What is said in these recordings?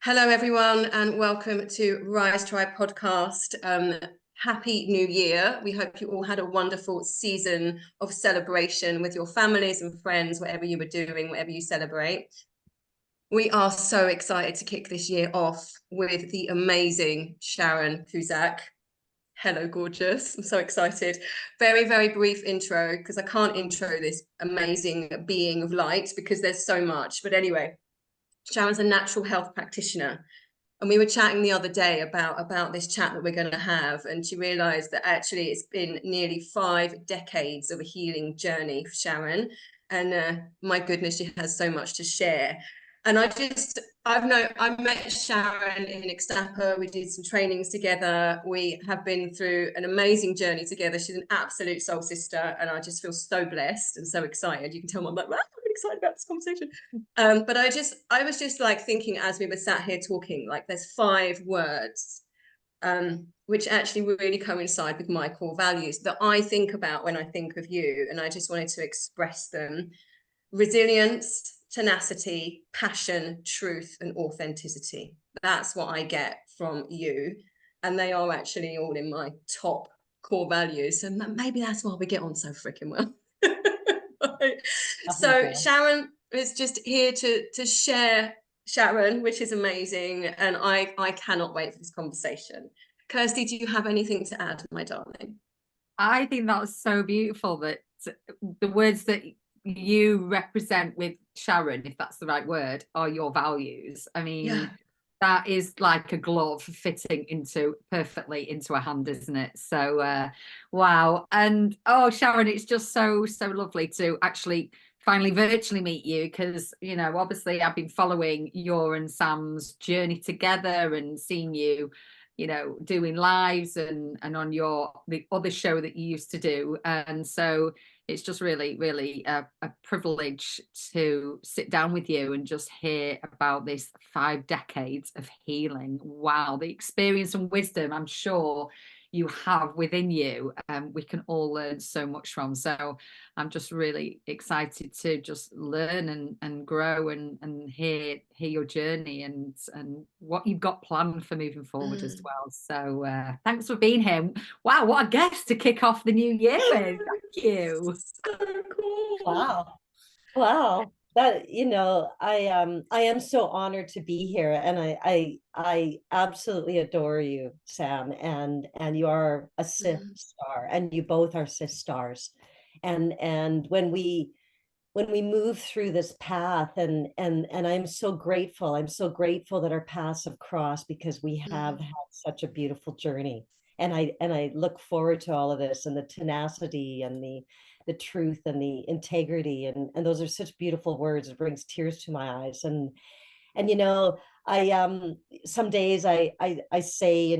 Hello, everyone, and welcome to Rise Tribe podcast. Happy New Year. We hope you all had a wonderful season of celebration with your families and friends, whatever you were doing, whatever you celebrate. We are so excited to kick this year off with the amazing Sharon Cusack. Hello, gorgeous. I'm so excited. Very, very brief intro, because I can't intro this amazing being of light because there's so much. But anyway, Sharon's a natural health practitioner. And we were chatting the other day about this chat that we're going to have. And she realized that actually it's been nearly 5 decades of a healing journey for Sharon. And my goodness, she has so much to share. And I met Sharon in Ixtapa. We did some trainings together. We have been through an amazing journey together. She's an absolute soul sister, and I just feel so blessed and so excited. You can tell I'm like, wow, I'm excited about this conversation. But I was just like thinking as we were sat here talking, like there's 5 words which actually really coincide with my core values that I think about when I think of you, and I just wanted to express them: resilience, tenacity, passion, truth, and authenticity. That's what I get from you. And they are actually all in my top core values. So maybe that's why we get on so freaking well. So Sharon is just here to share Sharon, which is amazing. And I cannot wait for this conversation. Kirsty, do you have anything to add, my darling? I think that's so beautiful that the words that you represent with Sharon, if that's the right word, are your values. I mean, Yeah. that is like a glove fitting perfectly into a hand, isn't it? So wow. And oh, Sharon, it's just so lovely to actually finally virtually meet you, because obviously I've been following your and Sam's journey together and seeing you doing lives and on the other show that you used to do. And so it's just really a privilege to sit down with you and just hear about this 5 decades of healing. Wow, the experience and wisdom I'm sure you have within you, we can all learn so much from. So I'm just really excited to just learn and grow and hear your journey and what you've got planned for moving forward as well. So thanks for being here. Wow, what a guest to kick off the new year with. Thank you. So cool. Wow. That, I am so honored to be here, and I absolutely adore you, Sam, and you are a sis star, and you both are sis stars. And when we move through this path, and I'm so grateful. I'm so grateful that our paths have crossed, because we have had such a beautiful journey. And I look forward to all of this, and the tenacity and the truth and the integrity, and those are such beautiful words. It brings tears to my eyes. And I some days I say,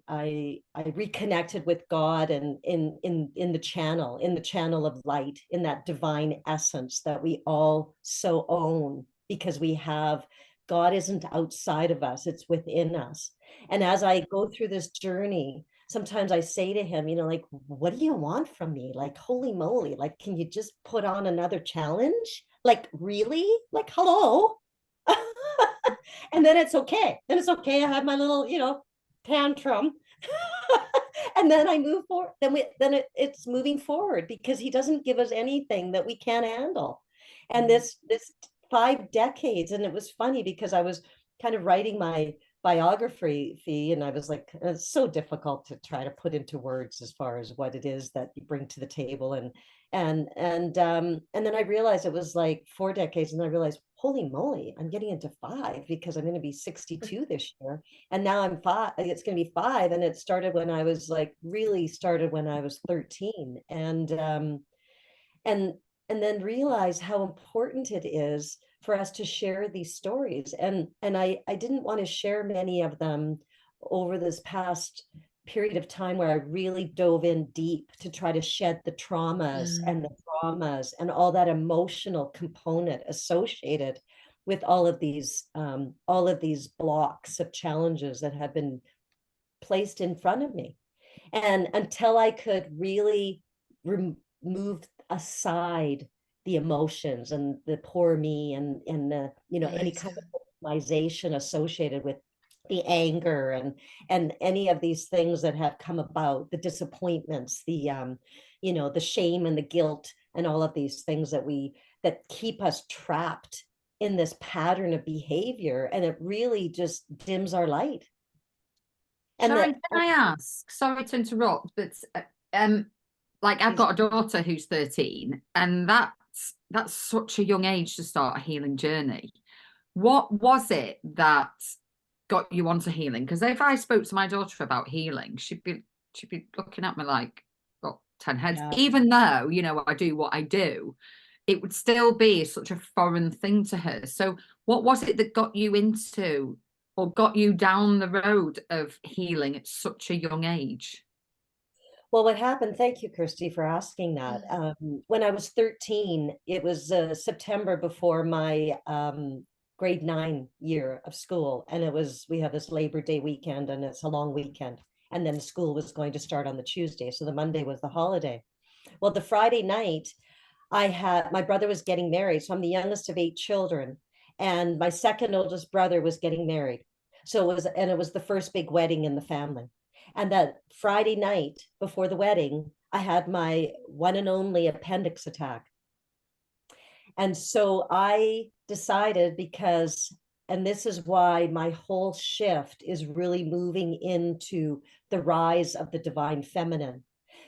I reconnected with God, and in the channel of light, in that divine essence that we all so own, because God isn't outside of us, it's within us. And as I go through this journey, sometimes I say to him, like, what do you want from me? Like, holy moly, like, can you just put on another challenge? Like, really? Like, hello? And then it's okay. Then it's okay. I have my little, tantrum. And then I move forward. It's moving forward, because he doesn't give us anything that we can't handle. And this 5 decades, and it was funny because I was kind of writing my biography, and I was like, it's so difficult to try to put into words as far as what it is that you bring to the table. And then I realized it was like 4 decades, and I realized, holy moly, I'm getting into 5, because I'm going to be 62 this year, and now I'm 5. It's going to be 5, and it started when I was really started when I was 13, and then realize how important it is for us to share these stories. And I didn't want to share many of them over this past period of time, where I really dove in deep to try to shed the traumas and all that emotional component associated with all of these blocks of challenges that have been placed in front of me. And until I could really remove aside the emotions and the poor me, and the any kind of victimization associated with the anger and any of these things that have come about, the disappointments, the the shame and the guilt and all of these things that keep us trapped in this pattern of behavior, and it really just dims our light. And Sharon, can I ask, sorry to interrupt, but like I've got a daughter who's 13, and that's such a young age to start a healing journey. What was it that got you onto healing? Because if I spoke to my daughter about healing, she'd be looking at me like, got 10 heads. Yeah. Even though, I do what I do, it would still be such a foreign thing to her. So what was it that got you into or got you down the road of healing at such a young age? Well, what happened, thank you, Kirsty, for asking that. When I was 13, it was September before my grade 9 year of school. And we have this Labor Day weekend, and it's a long weekend. And then school was going to start on the Tuesday. So the Monday was the holiday. Well, the Friday night, my brother was getting married. So I'm the youngest of 8 children. And my second oldest brother was getting married. So it was the first big wedding in the family. And that Friday night before the wedding, I had my one and only appendix attack. And so I decided, and this is why my whole shift is really moving into the rise of the divine feminine,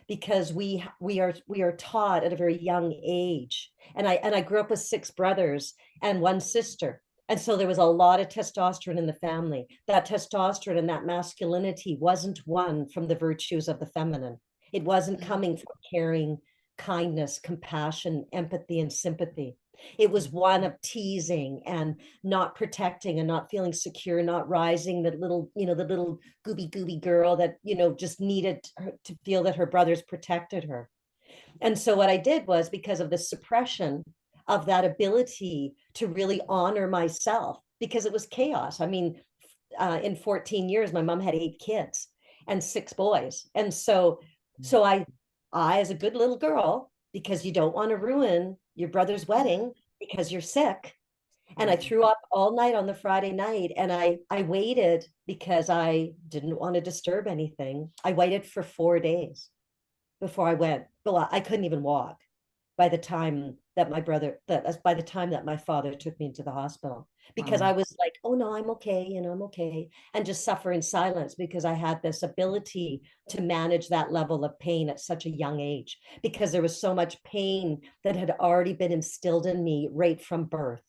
because we are taught at a very young age. And I grew up with 6 brothers and 1 sister. And so there was a lot of testosterone in the family. That testosterone and that masculinity wasn't won from the virtues of the feminine. It wasn't coming from caring, kindness, compassion, empathy, and sympathy. It was one of teasing and not protecting and not feeling secure, not rising, the little gooby girl that, just needed to feel that her brothers protected her. And so what I did was, because of the suppression of that ability to really honor myself, because it was chaos. I mean, in 14 years, my mom had 8 kids and 6 boys. And so I, as a good little girl, because you don't want to ruin your brother's wedding because you're sick. And I threw up all night on the Friday night, and I waited because I didn't want to disturb anything. I waited for 4 days before I went. But I couldn't even walk by the time that my father took me into the hospital, because I was like, oh no, I'm okay, I'm okay, and just suffer in silence, because I had this ability to manage that level of pain at such a young age, because there was so much pain that had already been instilled in me right from birth.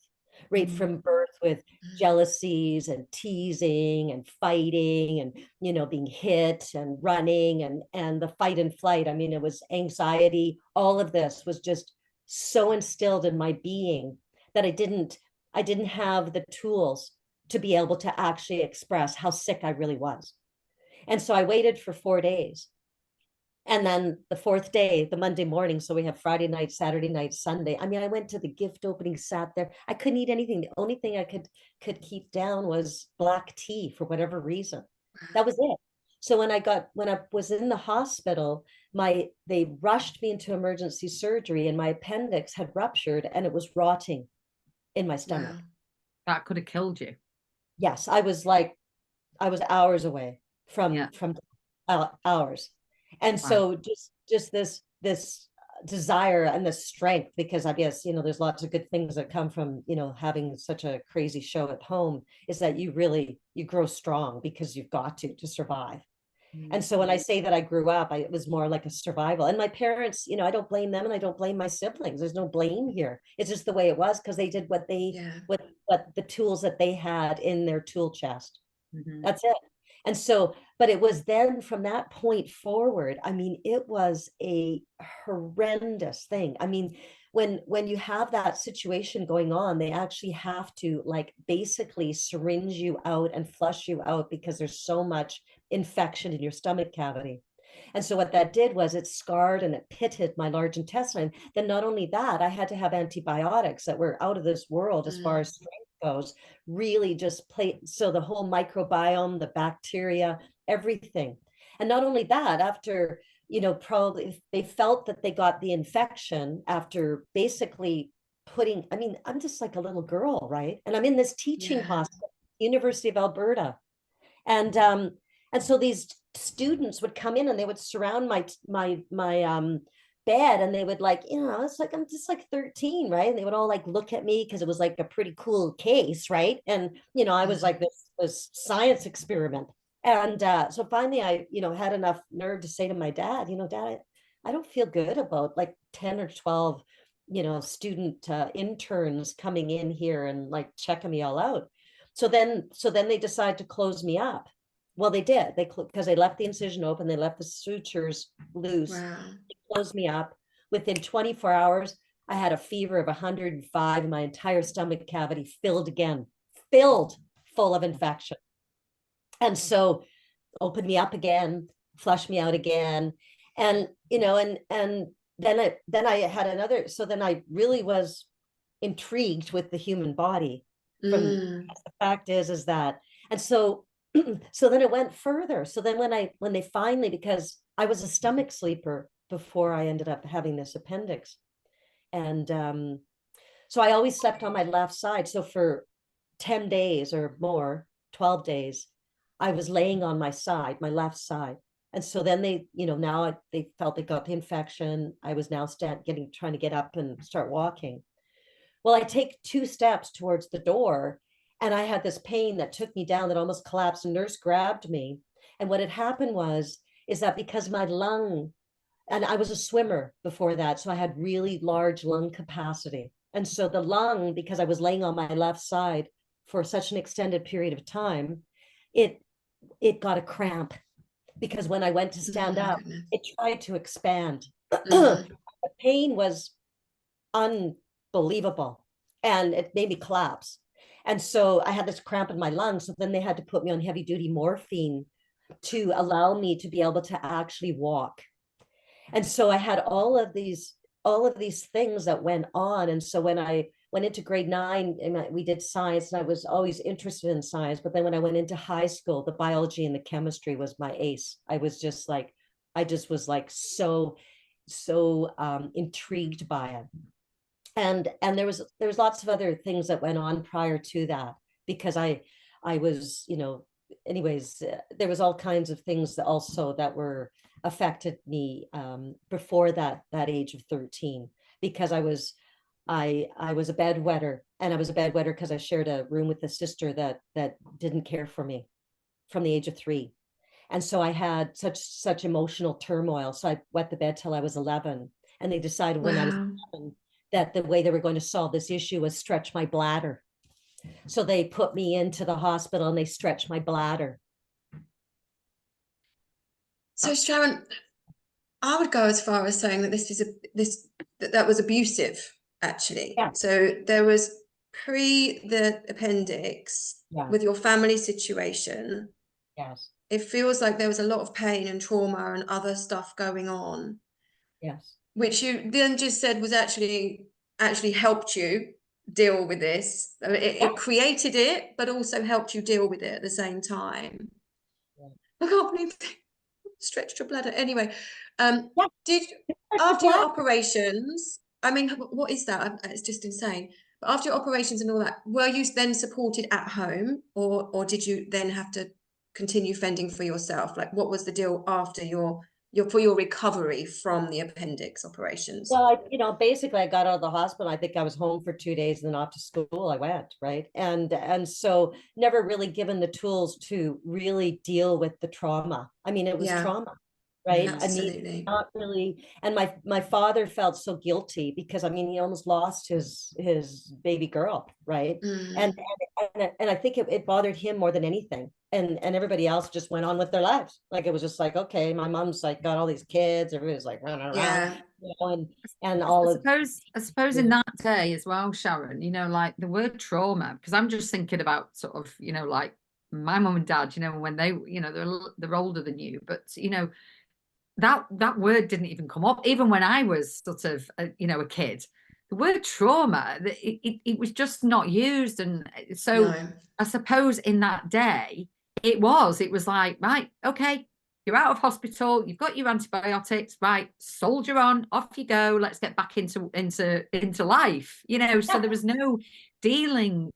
With jealousies and teasing and fighting and being hit and running and the fight and flight. I mean, it was anxiety. All of this was just so instilled in my being that I didn't have the tools to be able to actually express how sick I really was. And so I waited for 4 days. And then the 4th day, the Monday morning, so we have Friday night, Saturday night, Sunday. I mean, I went to the gift opening, sat there. I couldn't eat anything. The only thing I could keep down was black tea for whatever reason. That was it. So when I was in the hospital, they rushed me into emergency surgery, and my appendix had ruptured and it was rotting in my stomach. Wow. That could have killed you. Yes, I was hours away from hours. And so just this desire and the strength, because I guess, there's lots of good things that come from, having such a crazy show at home, is that you grow strong because you've got to survive. And so when I say that I grew up, it was more like a survival. And my parents, I don't blame them, and I don't blame my siblings. There's no blame here. It's just the way it was, because they did what the tools that they had in their tool chest. That's it. And so, but it was then from that point forward, I mean, it was a horrendous thing. I mean, when you have that situation going on, they actually have to basically syringe you out and flush you out, because there's so much infection in your stomach cavity. And so what that did was it scarred and it pitted my large intestine. Then not only that, I had to have antibiotics that were out of this world as far as strength goes, really just so the whole microbiome, the bacteria, everything. And not only that, after, probably they felt that they got the infection after basically putting, I mean, I'm just like a little girl, right? And I'm in this teaching Yeah. hospital, University of Alberta. And so these students would come in and they would surround my bed, and they would, like, it's like, I'm just like 13, right? And they would all like look at me because it was like a pretty cool case, right? And I was like this science experiment. And so finally I, had enough nerve to say to my dad, Dad, I don't feel good about like 10 or 12, student interns coming in here and like checking me all out. So then they decide to close me up. Well, they did. Because they left the incision open, they left the sutures loose. Wow. They closed me up. Within 24 hours, I had a fever of 105, and my entire stomach cavity filled full of infection. And so opened me up again, flushed me out again. And, and then I had another, so then I really was intrigued with the human body. From the fact is that, and so then it went further. So then when they finally, because I was a stomach sleeper before I ended up having this appendix, and so I always slept on my left side. So for 10 days or more, 12 days, I was laying on my side, my left side. And so then they, now they felt they got the infection. I was now trying to get up and start walking. Well, I take 2 steps towards the door, and I had this pain that took me down, that almost collapsed. A nurse grabbed me. And what had happened is that because my lung, and I was a swimmer before that, so I had really large lung capacity. And so the lung, because I was laying on my left side for such an extended period of time, it got a cramp, because when I went to stand up, it tried to expand. The pain was unbelievable, and it made me collapse. And so I had this cramp in my lungs. So then they had to put me on heavy duty morphine to allow me to be able to actually walk. And so I had all of these things that went on. And so when I went into grade 9, and we did science, and I was always interested in science. But then when I went into high school, the biology and the chemistry was my ace. I was just like so intrigued by it. And there was lots of other things that went on prior to that, because I was, anyways, there was all kinds of things that also that were affected me before that age of 13, because I was a bedwetter, and I was a bedwetter because I shared a room with a sister that didn't care for me from the age of 3. And so I had such emotional turmoil. So I wet the bed till I was 11, and they decided when I was 11 that the way they were going to solve this issue was stretch my bladder. So they put me into the hospital, and they stretched my bladder. So Sharon, I would go as far as saying that that was abusive, actually. Yeah. So there was the appendix, with your family situation. Yes. It feels like there was a lot of pain and trauma and other stuff going on. Yes. Which you then just said was actually helped you deal with this. It created it, but also helped you deal with it at the same time. Yeah. I can't believe they stretched your bladder. Anyway, did after your operations, I mean, what is that? It's just insane. But after your operations and all that, were you then supported at home, or did you then have to continue fending for yourself? Like, what was the deal after your recovery from the appendix operations? Well, basically I got out of the hospital. I think I was home for 2 days, and then off to school I went, right? And so never really given the tools to really deal with the trauma. I mean, it was trauma, right? Absolutely. I mean, not really. And my father felt so guilty, because I mean, he almost lost his baby girl, right? And I think it bothered him more than anything. And everybody else just went on with their lives. Like, it was just like, okay, my mom's like got all these kids, everybody's like running around, and all I suppose in that day as well, Sharon, like the word trauma, because I'm just thinking about sort of, like my mum and dad, when they, they're older than you, but that word didn't even come up, even when I was sort of a kid. The word trauma, it was just not used. And so I suppose in that day, it was like, right, okay, you're out of hospital, you've got your antibiotics, right, soldier on, off you go, let's get back into life, you know. So there was no dealing,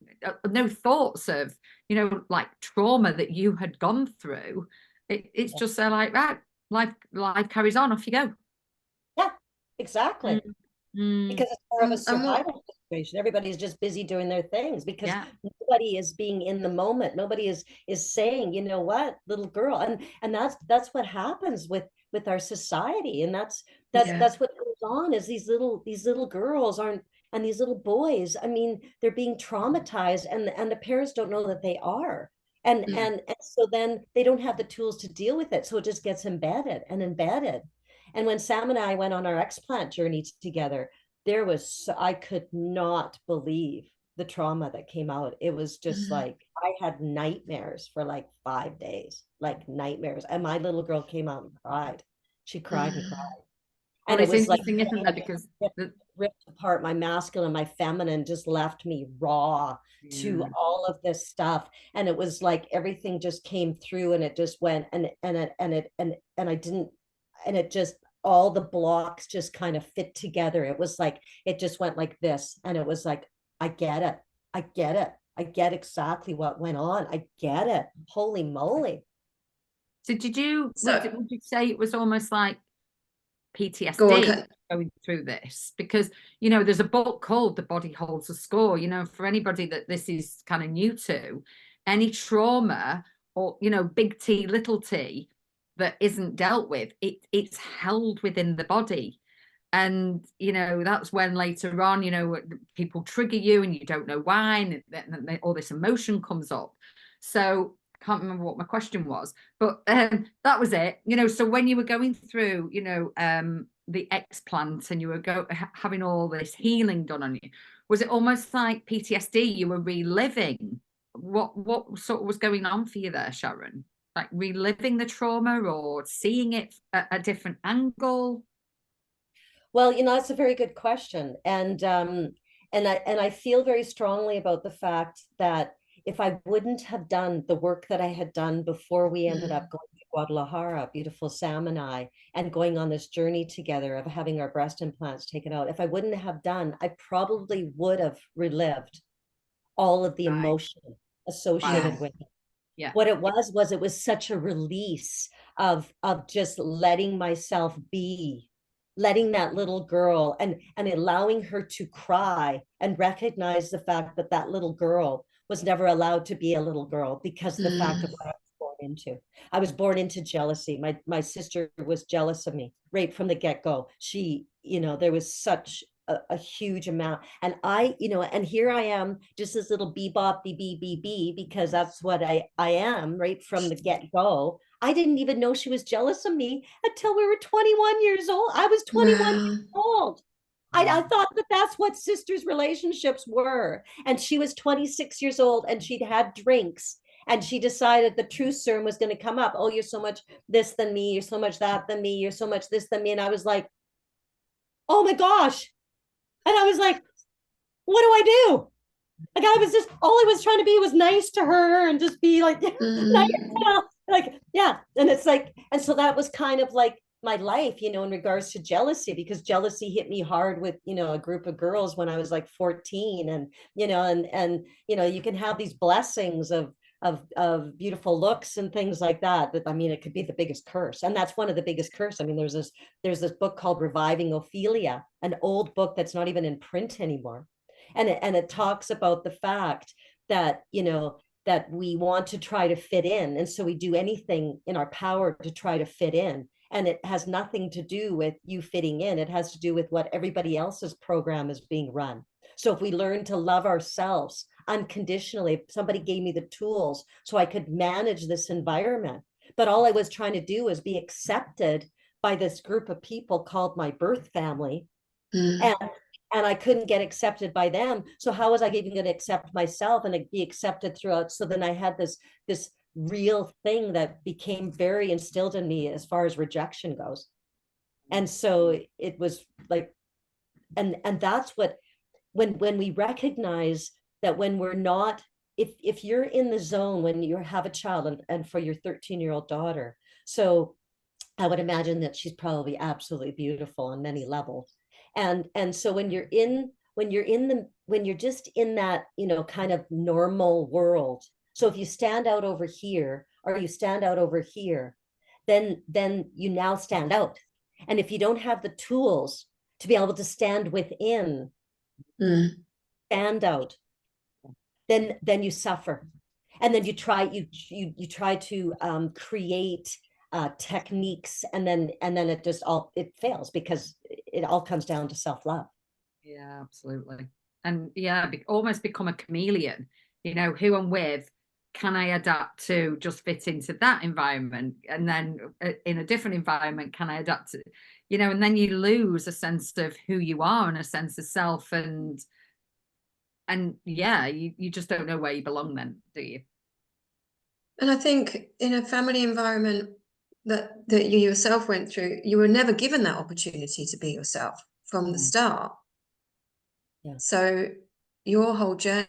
no thoughts of, you know, like trauma that you had gone through. It's just like, right, life carries on, off you go. Yeah, exactly. Because it's more of a And what survival situation. Everybody's just busy doing their things because Yeah. nobody is being in the moment. Nobody is saying, you know what, little girl. And that's what happens with our society. And that's what goes on is these little girls aren't, and these little boys, I mean, they're being traumatized, and the parents don't know that they are. And so then they don't have the tools to deal with it. So it just gets embedded and embedded. And when Sam and I went on our explant journey together, I could not believe the trauma that came out. It was just like, I had nightmares for like 5 days, like nightmares. And my little girl came out and cried. She cried and cried. Well, And it it's was like, interesting, isn't it? Because ripped apart my masculine, my feminine, just left me raw to all of this stuff. And it was like everything just came through, and it just went, and I didn't, and it just, all the blocks just kind of fit together. It was like, it just went like this. And it was like, I get it. I get it. I get exactly what went on. I get it. Holy moly. So would you say it was almost like PTSD going through this? Because, you know, there's a book called The Body Holds a Score. You know, for anybody that this is kind of new to, any trauma or, you know, big T, little t, that isn't dealt with, it's held within the body. And, you know, that's when later on, you know, people trigger you and you don't know why, and all this emotion comes up. So I can't remember what my question was, but that was it. You know, so when you were going through, you know, the Explant, and you were having all this healing done on you, was it almost like PTSD? You were reliving what sort of was going on for you there, Sharon? Like reliving the trauma or seeing it at a different angle? Well, you know, that's a very good question. And I feel very strongly about the fact that if I wouldn't have done the work that I had done before we ended up going to Guadalajara, beautiful Sam and I, and going on this journey together of having our breast implants taken out, if I wouldn't have done, I probably would have relived all of the emotion associated with it. Yeah. What it was such a release of just letting myself be, letting that little girl, and allowing her to cry, and recognize the fact that that little girl was never allowed to be a little girl because the fact of what I was born into. I was born into jealousy. My sister was jealous of me right from the get-go. She, you know, there was such a huge amount. And I, you know, and here I am, just this little bebop, BB, because that's what I am right from the get-go. I didn't even know she was jealous of me until we were 21 years old. I was 21 years old. I thought that that's what sisters' relationships were. And she was 26 years old, and she'd had drinks, and she decided the truth serum was going to come up. Oh, you're so much this than me. You're so much that than me. You're so much this than me. And I was like, oh my gosh. And I was like, what do I do? Like, I was just, all I was trying to be was nice to her and just be like, nice, like, yeah. And it's like, and so that was kind of like my life, you know, in regards to jealousy, because jealousy hit me hard with, you know, a group of girls when I was like 14. And, you know, and, you know, you can have these blessings of beautiful looks and things like that. But I mean, it could be the biggest curse. And that's one of the biggest curse. I mean, there's this book called Reviving Ophelia, an old book that's not even in print anymore. And it talks about the fact that, you know, that we want to try to fit in. And so we do anything in our power to try to fit in. And it has nothing to do with you fitting in. It has to do with what everybody else's program is being run. So if we learn to love ourselves unconditionally, somebody gave me the tools so I could manage this environment. But all I was trying to do was be accepted by this group of people called my birth family. And I couldn't get accepted by them. So how was I even going to accept myself and be accepted throughout? So then I had this real thing that became very instilled in me as far as rejection goes. And so it was like, and that's what, when we recognize that when we're not, if you're in the zone when you have a child, and for your 13-year-old daughter, So I would imagine that she's probably absolutely beautiful on many levels. And so when you're just in that, kind of normal world. So if you stand out over here or you stand out over here, then you now stand out. And if you don't have the tools to be able to stand within, stand out, then you suffer. And then you try to create techniques, and then it fails because it all comes down to self-love. Yeah, absolutely. And yeah, almost become a chameleon, who I'm with, can I adapt to just fit into that environment? And then in a different environment, can I adapt to, and then you lose a sense of who you are and a sense of self. And yeah, you just don't know where you belong then, do you? And I think in a family environment that you yourself went through, you were never given that opportunity to be yourself from the start. Yeah. So your whole journey,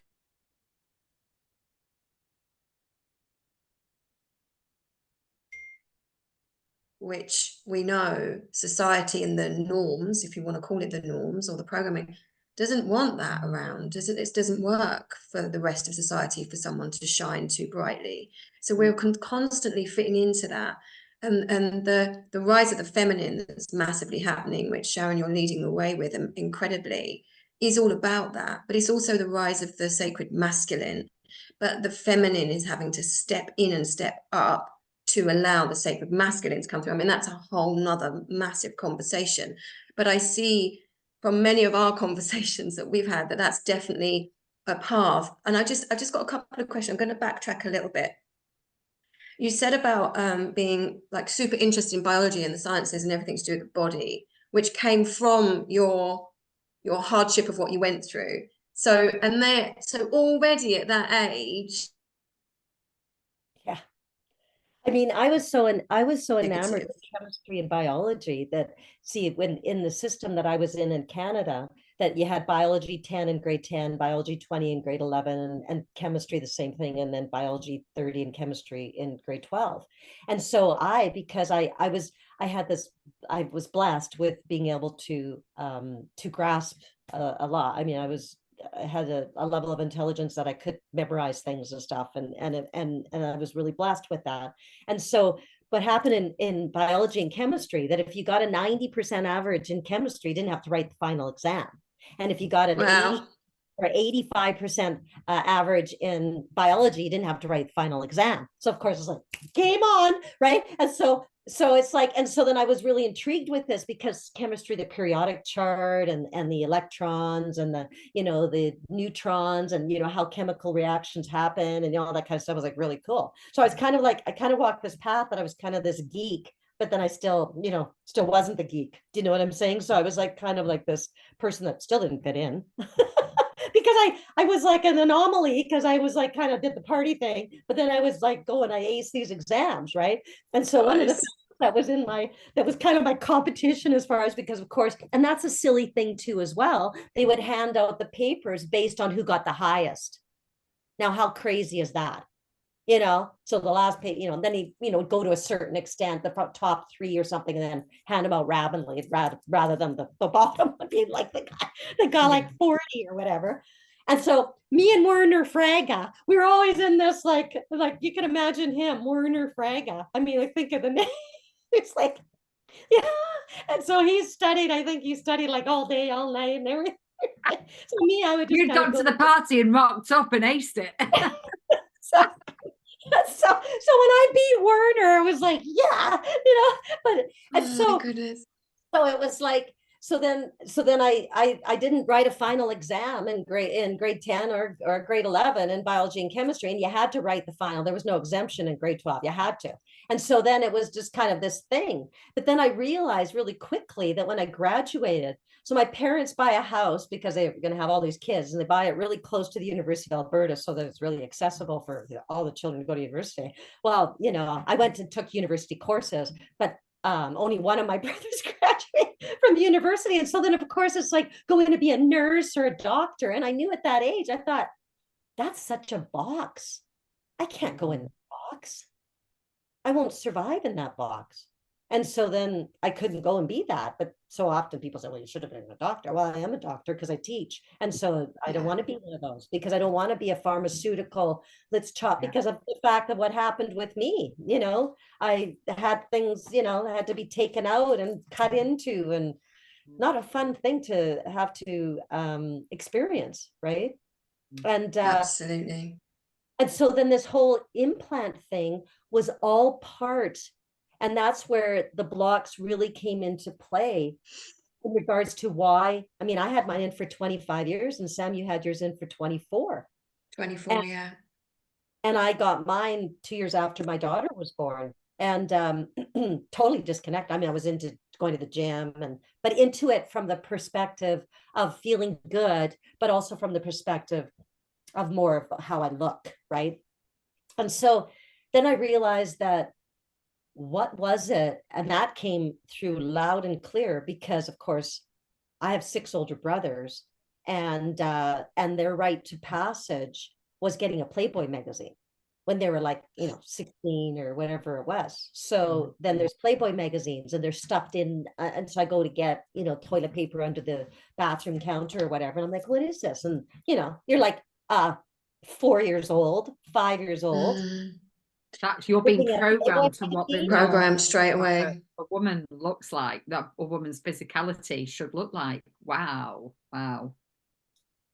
which we know society and the norms, if you want to call it the norms or the programming, doesn't want that around. It doesn't work for the rest of society for someone to shine too brightly. So we're constantly fitting into that. And the rise of the feminine that's massively happening, which Sharon, you're leading the way with incredibly, is all about that. But it's also the rise of the sacred masculine. But the feminine is having to step in and step up to allow the sacred masculine to come through. I mean, that's a whole nother massive conversation. But I see from many of our conversations that we've had that that's definitely a path. And I've just got a couple of questions. I'm going to backtrack a little bit. You said about being like super interested in biology and the sciences and everything to do with the body, which came from your hardship of what you went through. So already at that age. Yeah. I mean, I was so enamored Negative. with chemistry and biology that, see, when in the system that I was in Canada, that you had biology 10 in grade 10, biology 20 in grade 11, and chemistry the same thing, and then biology 30 and chemistry in grade 12. And so because I was blessed with being able to grasp a lot. I mean, I had a level of intelligence that I could memorize things and stuff, and I was really blessed with that. And so what happened in biology and chemistry, that if you got a 90% average in chemistry, you didn't have to write the final exam. And if you got an 80 or 85% average in biology, you didn't have to write the final exam. So of course it's like, game on, right? And so it's like, and so then I was really intrigued with this because chemistry, the periodic chart and the electrons and the neutrons and how chemical reactions happen and all that kind of stuff was like really cool. So I was kind of like, I kind of walked this path that I was kind of this geek, but then I still wasn't the geek. Do you know what I'm saying? So I was like kind of like this person that still didn't fit in. Because I was like an anomaly, because I was like kind of did the party thing, but then I was like going, I aced these exams, right? And so one of the things that was kind of my competition as far as, because of course, and that's a silly thing too as well, they would hand out the papers based on who got the highest. Now, how crazy is that? So the last page, then he, go to a certain extent, the top 3 or something, and then hand them out randomly rather than the bottom would be like the guy like 40 or whatever. And so me and Werner Fraga, we were always in this, like you can imagine him, Werner Fraga. I mean, I think of the name. It's like, yeah. And so I think he studied like all day, all night and everything. So me, I would just You'd gone to the party and rocked up and aced it. so when I beat Werner, I was like, yeah, so it was like, so then I didn't write a final exam in grade 10 or grade 11 in biology and chemistry, and you had to write the final. There was no exemption in grade 12. You had to. And so then it was just kind of this thing. But then I realized really quickly that when I graduated, so my parents buy a house because they're going to have all these kids, and they buy it really close to the University of Alberta so that it's really accessible for all the children to go to university. Well, I went and took university courses, but only one of my brothers graduated from the university. And so then, of course, it's like going to be a nurse or a doctor. And I knew at that age, I thought, that's such a box. I can't go in the box. I won't survive in that box. And so then I couldn't go and be that. But so often people say, well, you should have been a doctor. Well, I am a doctor because I teach. And so I don't want to be one of those, because I don't want to be a pharmaceutical, let's chop, because of the fact of what happened with me. I had things, had to be taken out and cut into, and not a fun thing to have to experience, right? And Absolutely. and so then this whole implant thing was all part, and that's where the blocks really came into play in regards to why. I mean, I had mine in for 25 years, and Sam, you had yours in for 24. 24, yeah. And I got mine 2 years after my daughter was born, and totally disconnect. I mean, I was into going to the gym, but into it from the perspective of feeling good, but also from the perspective of more of how I look, right? And so then I realized that, what was it? And that came through loud and clear, because of course I have 6 older brothers, and their rite to passage was getting a Playboy magazine when they were like, 16 or whatever it was. So then there's Playboy magazines, and they're stuffed in, and so I go to get, toilet paper under the bathroom counter or whatever, and I'm like, what is this? And you're like 4 years old, 5 years old. Fact, you're being programmed to what programmed straight away. A woman looks like, that a woman's physicality should look like. Wow.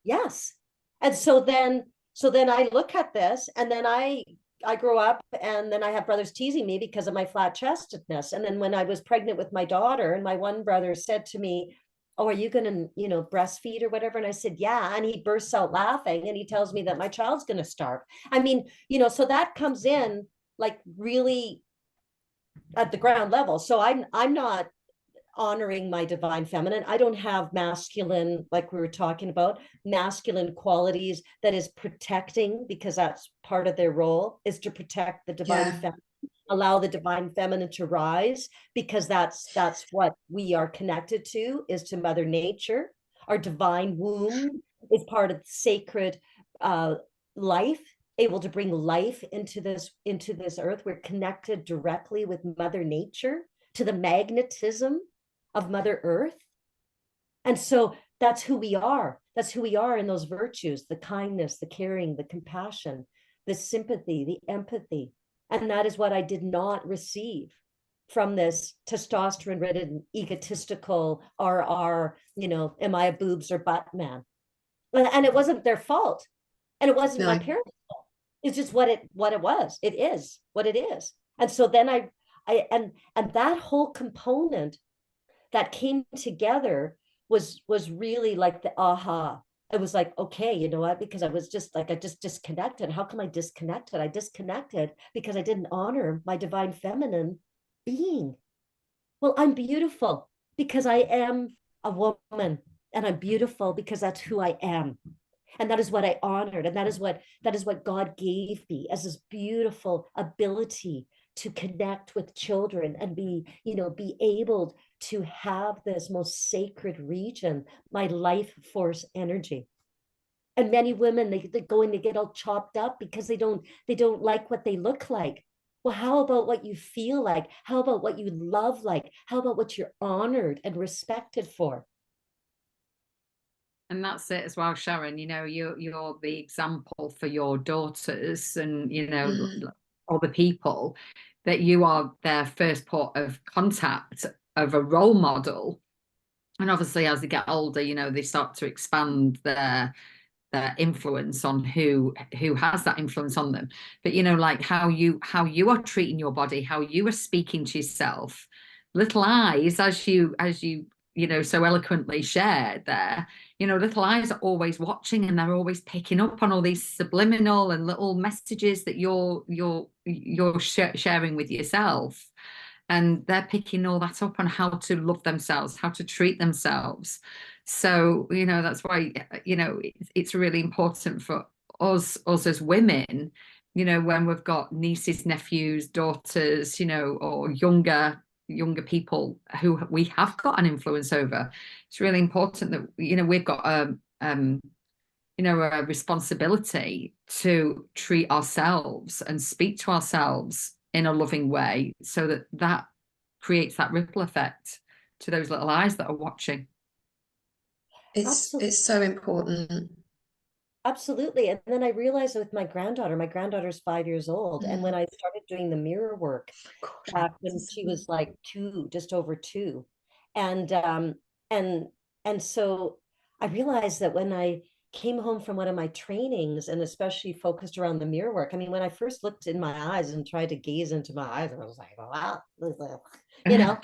Yes. And so then I look at this, and then I grow up, and then I have brothers teasing me because of my flat chestedness. And then when I was pregnant with my daughter, and my one brother said to me, oh, are you going to, breastfeed or whatever? And I said, yeah. And he bursts out laughing, and he tells me that my child's going to starve. I mean, so that comes in like really at the ground level. So I'm not honoring my divine feminine. I don't have masculine, like we were talking about, masculine qualities that is protecting, because that's part of their role, is to protect the divine feminine, allow the divine feminine to rise, because that's what we are connected to, is to Mother Nature. Our divine womb is part of sacred life, able to bring life into this earth. We're connected directly with Mother Nature, to the magnetism of Mother Earth. And so that's who we are. That's who we are in those virtues: the kindness, the caring, the compassion, the sympathy, the empathy. And that is what I did not receive from this testosterone-ridden, egotistical, am I a boobs or butt man? And it wasn't their fault. And it wasn't my parents' fault. It's just what it was. It is what it is. And so then and that whole component that came together was really like the aha. It was like, okay, you know what? Because I was just like, I just disconnected. How come I disconnected? I disconnected because I didn't honor my divine feminine being. Well, I'm beautiful because I am a woman, and I'm beautiful because that's who I am. And that is what I honored. And that is what God gave me, as this beautiful ability to connect with children and be able to have this most sacred region, my life force energy. And many women, they go and they get all chopped up because they don't like what they look like. Well, how about what you feel like? How about what you love like? How about what you're honored and respected for? And that's it as well, Sharon. You're the example for your daughters and, other people, that you are their first port of contact of a role model. And obviously, as they get older, they start to expand their influence on who has that influence on them. But, like how you are treating your body, how you are speaking to yourself, little eyes, as you so eloquently shared there, little eyes are always watching, and they're always picking up on all these subliminal and little messages that you're sharing with yourself, and they're picking all that up on how to love themselves, how to treat themselves. So that's why it's really important for us as women, when we've got nieces, nephews, daughters, or younger people who we have got an influence over. It's really important that we've got a responsibility to treat ourselves and speak to ourselves in a loving way, so that that creates that ripple effect to those little eyes that are watching. It's so important. Absolutely. And then I realized with my granddaughter's 5 years old. And when I started doing the mirror work back when she was like 2, just over 2. And and so I realized that when I came home from one of my trainings, and especially focused around the mirror work, I mean, when I first looked in my eyes and tried to gaze into my eyes, I was like, wow, you know,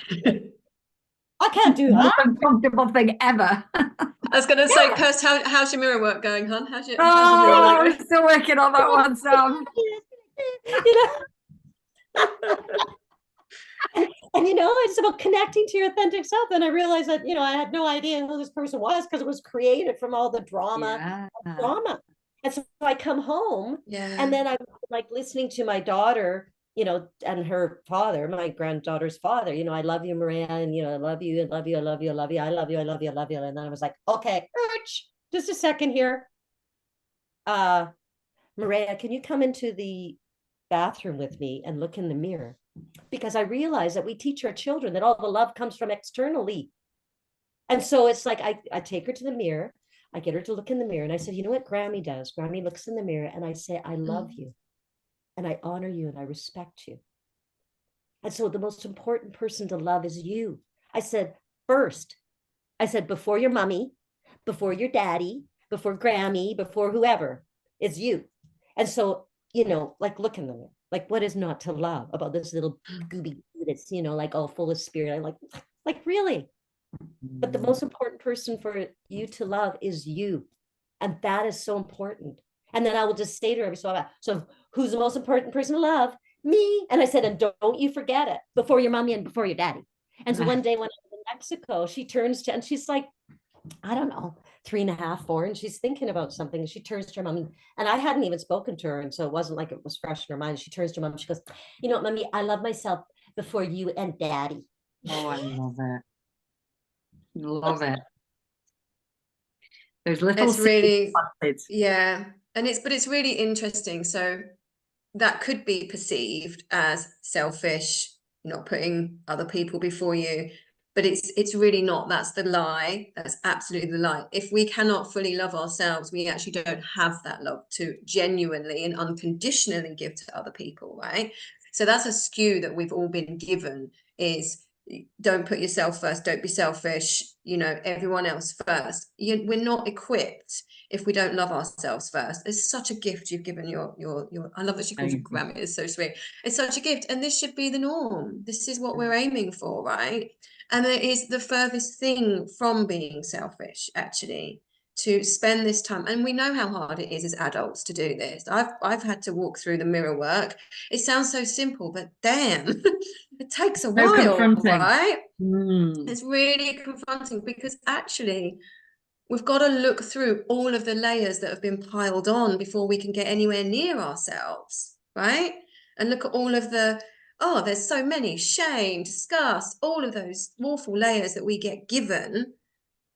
I can't do Most that. uncomfortable thing ever. I was going to say, Kirst, how's your mirror work going, hon? How's your mirror Oh, work I'm still working on that one, Sam. You know, and you know, it's about connecting to your authentic self. And I realized that, you know, I had no idea who this person was because it was created from all the drama. And so I come home, and then I'm like listening to my daughter, you know, and her father, my granddaughter's father, you know, I love you, Maria, and you know, I love you, I love you, I love you, I love you, I love you, I love you, I love you. And then I was like, okay, just a second here. Maria, can you come into the bathroom with me and look in the mirror? Because I realize that we teach our children that all the love comes from externally. And so it's like I take her to the mirror, I get her to look in the mirror, and I said, you know what Grammy does? Grammy looks in the mirror, and I say, I love you, and I honor you, and I respect you. And so the most important person to love is you. I said, first, I said, before your mommy, before your daddy, before Grammy, before whoever, it's you. And so, you know, like look in the mirror. Like, what is not to love about this little gooby that's, you know, like all full of spirit? I'm like really? But the most important person for you to love is you. And that is so important. And then I will just say to her every so often, so who's the most important person to love? Me. And I said, and don't you forget it, before your mommy and before your daddy. And so one day when I was in Mexico, she turns to, and she's like, I don't know, 3.5, 4, and she's thinking about something. And she turns to her mom, and I hadn't even spoken to her, and so it wasn't like it was fresh in her mind. She turns to her mom, she goes, you know what, mommy, I love myself before you and daddy. Oh, I love it. Love it. Those little It's really, planted. yeah. And it's really interesting. So that could be perceived as selfish, not putting other people before you, but it's really not. That's the lie. That's absolutely the lie. If we cannot fully love ourselves, we actually don't have that love to genuinely and unconditionally give to other people, right? So that's a skew that we've all been given, is don't put yourself first, don't be selfish, you know, everyone else first. We're not equipped if we don't love ourselves first. It's such a gift you've given your I love that she calls you Grammy. It's so sweet. It's such a gift, and this should be the norm. This is what we're aiming for, right? And it is the furthest thing from being selfish, actually, to spend this time. And we know how hard it is as adults to do this. I've had to walk through the mirror work. It sounds so simple, but damn, it takes a while, right? It's really confronting, because actually we've got to look through all of the layers that have been piled on before we can get anywhere near ourselves, right? And look at all of the, oh, there's so many, shame, disgust, all of those awful layers that we get given.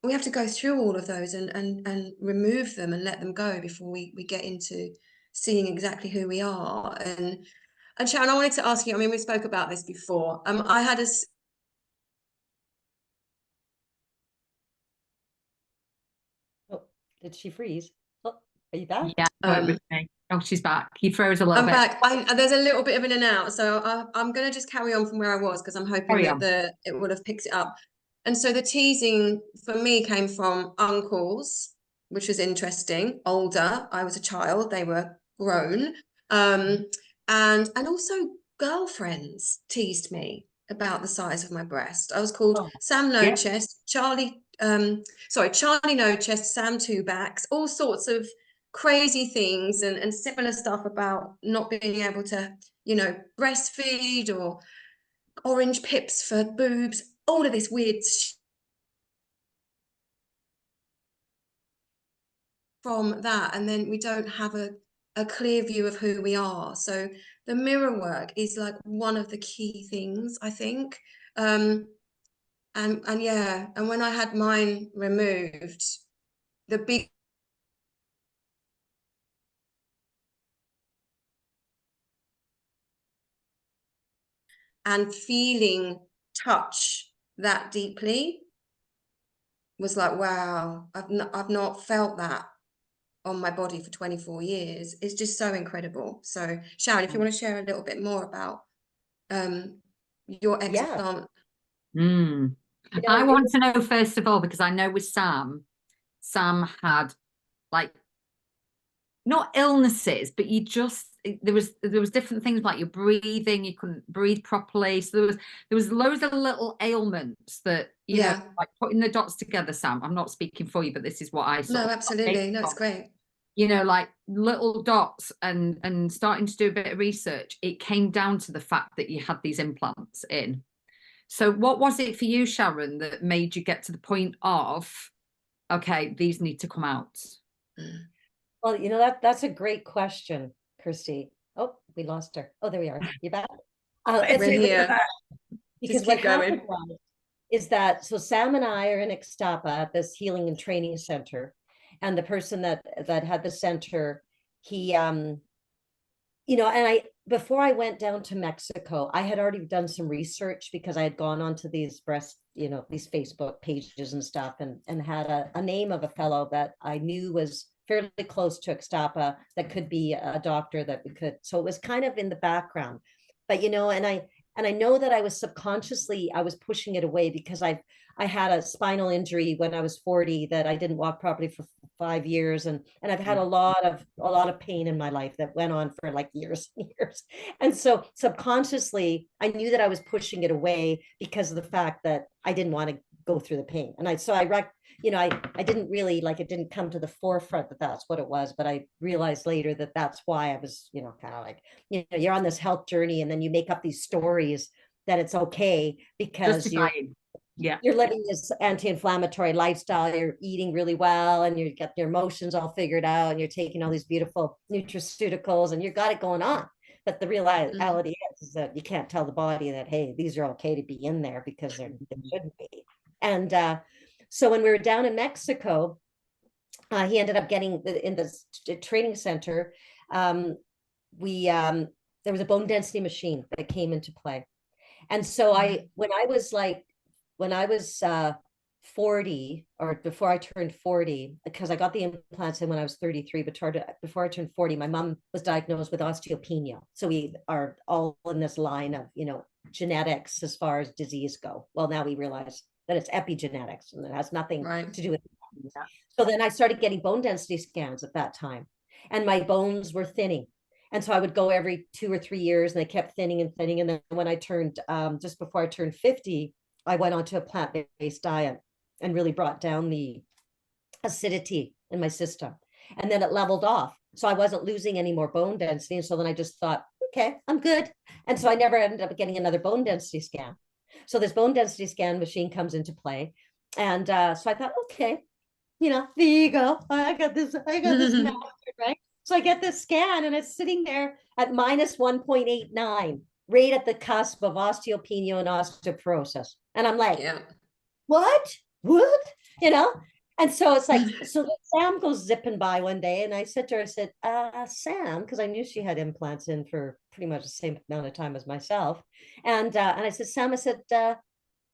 We have to go through all of those and remove them and let them go before we get into seeing exactly who we are. And Sharon, I wanted to ask you, I mean, we spoke about this before. I had a Oh, did she freeze? Oh, are you back? Yeah, it was me. Oh, she's back. You froze a little I'm bit. back. There's a little bit of in and out, so I'm going to just carry on from where I was, because I'm hoping that it would have picked it up. And so the teasing for me came from uncles, which was interesting. Older, I was a child; they were grown, and also girlfriends teased me about the size of my breast. I was called Sam No Chest, Charlie No Chest, Sam Two Backs, all sorts of crazy things and similar stuff about not being able to, you know, breastfeed, or orange pips for boobs, all of this weird from that. And then we don't have a clear view of who we are. So the mirror work is like one of the key things, I think. And yeah, and when I had mine removed, the big and feeling touch that deeply was like, wow, I've not felt that on my body for 24 years. It's just so incredible. So Sharon, if you want to share a little bit more about your Explant. I want to know, first of all, because I know with Sam had like, not illnesses, but there was different things, like your breathing, you couldn't breathe properly. So there was loads of little ailments that, you know, like putting the dots together, Sam, I'm not speaking for you, but this is what I saw. No, absolutely. No, it's great. You know, like little dots, and starting to do a bit of research, it came down to the fact that you had these implants in. So what was it for you, Sharon, that made you get to the point of, okay, these need to come out? Well, you know, that's a great question, Kirsty. Oh, we lost her. Oh, there we are. You back? We're here. Because what happened is that, so Sam and I are in Ixtapa at this healing and training center, and the person that had the center, he you know, and before I went down to Mexico, I had already done some research because I had gone onto these these Facebook pages and stuff, and had a name of a fellow that I knew was fairly close to Ixtapa that could be a doctor that we could. So it was kind of in the background, but you know, and I know that I was subconsciously, I was pushing it away because I had a spinal injury when I was 40 that I didn't walk properly for 5 years, and I've had a lot of pain in my life that went on for like years and years. And so subconsciously I knew that I was pushing it away because of the fact that I didn't want to go through the pain. And I didn't really, like, it didn't come to the forefront that that's what it was, but I realized later that that's why I was, you know, kind of like, you know, you're on this health journey and then you make up these stories that it's okay because you're living this anti-inflammatory lifestyle, you're eating really well, and you get your emotions all figured out, and you're taking all these beautiful nutraceuticals, and you got it going on. But the reality is that you can't tell the body that, hey, these are okay to be in there, because they shouldn't be. And so when we were down in Mexico, he ended up getting in the training center. There was a bone density machine that came into play. And so when I was 40, or before I turned 40, because I got the implants in when I was 33, but before I turned 40, my mom was diagnosed with osteopenia. So we are all in this line of, you know, genetics as far as disease go. Well, now we realize that it's epigenetics and it has nothing to do with it. So then I started getting bone density scans at that time, and my bones were thinning. And so I would go every 2 or 3 years, and they kept thinning and thinning. And then when I turned, just before I turned 50, I went on to a plant-based diet and really brought down the acidity in my system. And then it leveled off. So I wasn't losing any more bone density. And so then I just thought, okay, I'm good. And so I never ended up getting another bone density scan. So this bone density scan machine comes into play. And so I thought, okay, you know, there you go. I got this mastered, right? So I get this scan, and it's sitting there at minus 1.89, right at the cusp of osteopenia and osteoporosis. And I'm like, what? You know? And so it's like, so Sam goes zipping by one day, and I said to her, I said, Sam, because I knew she had implants in for pretty much the same amount of time as myself. And I said, Sam, I said,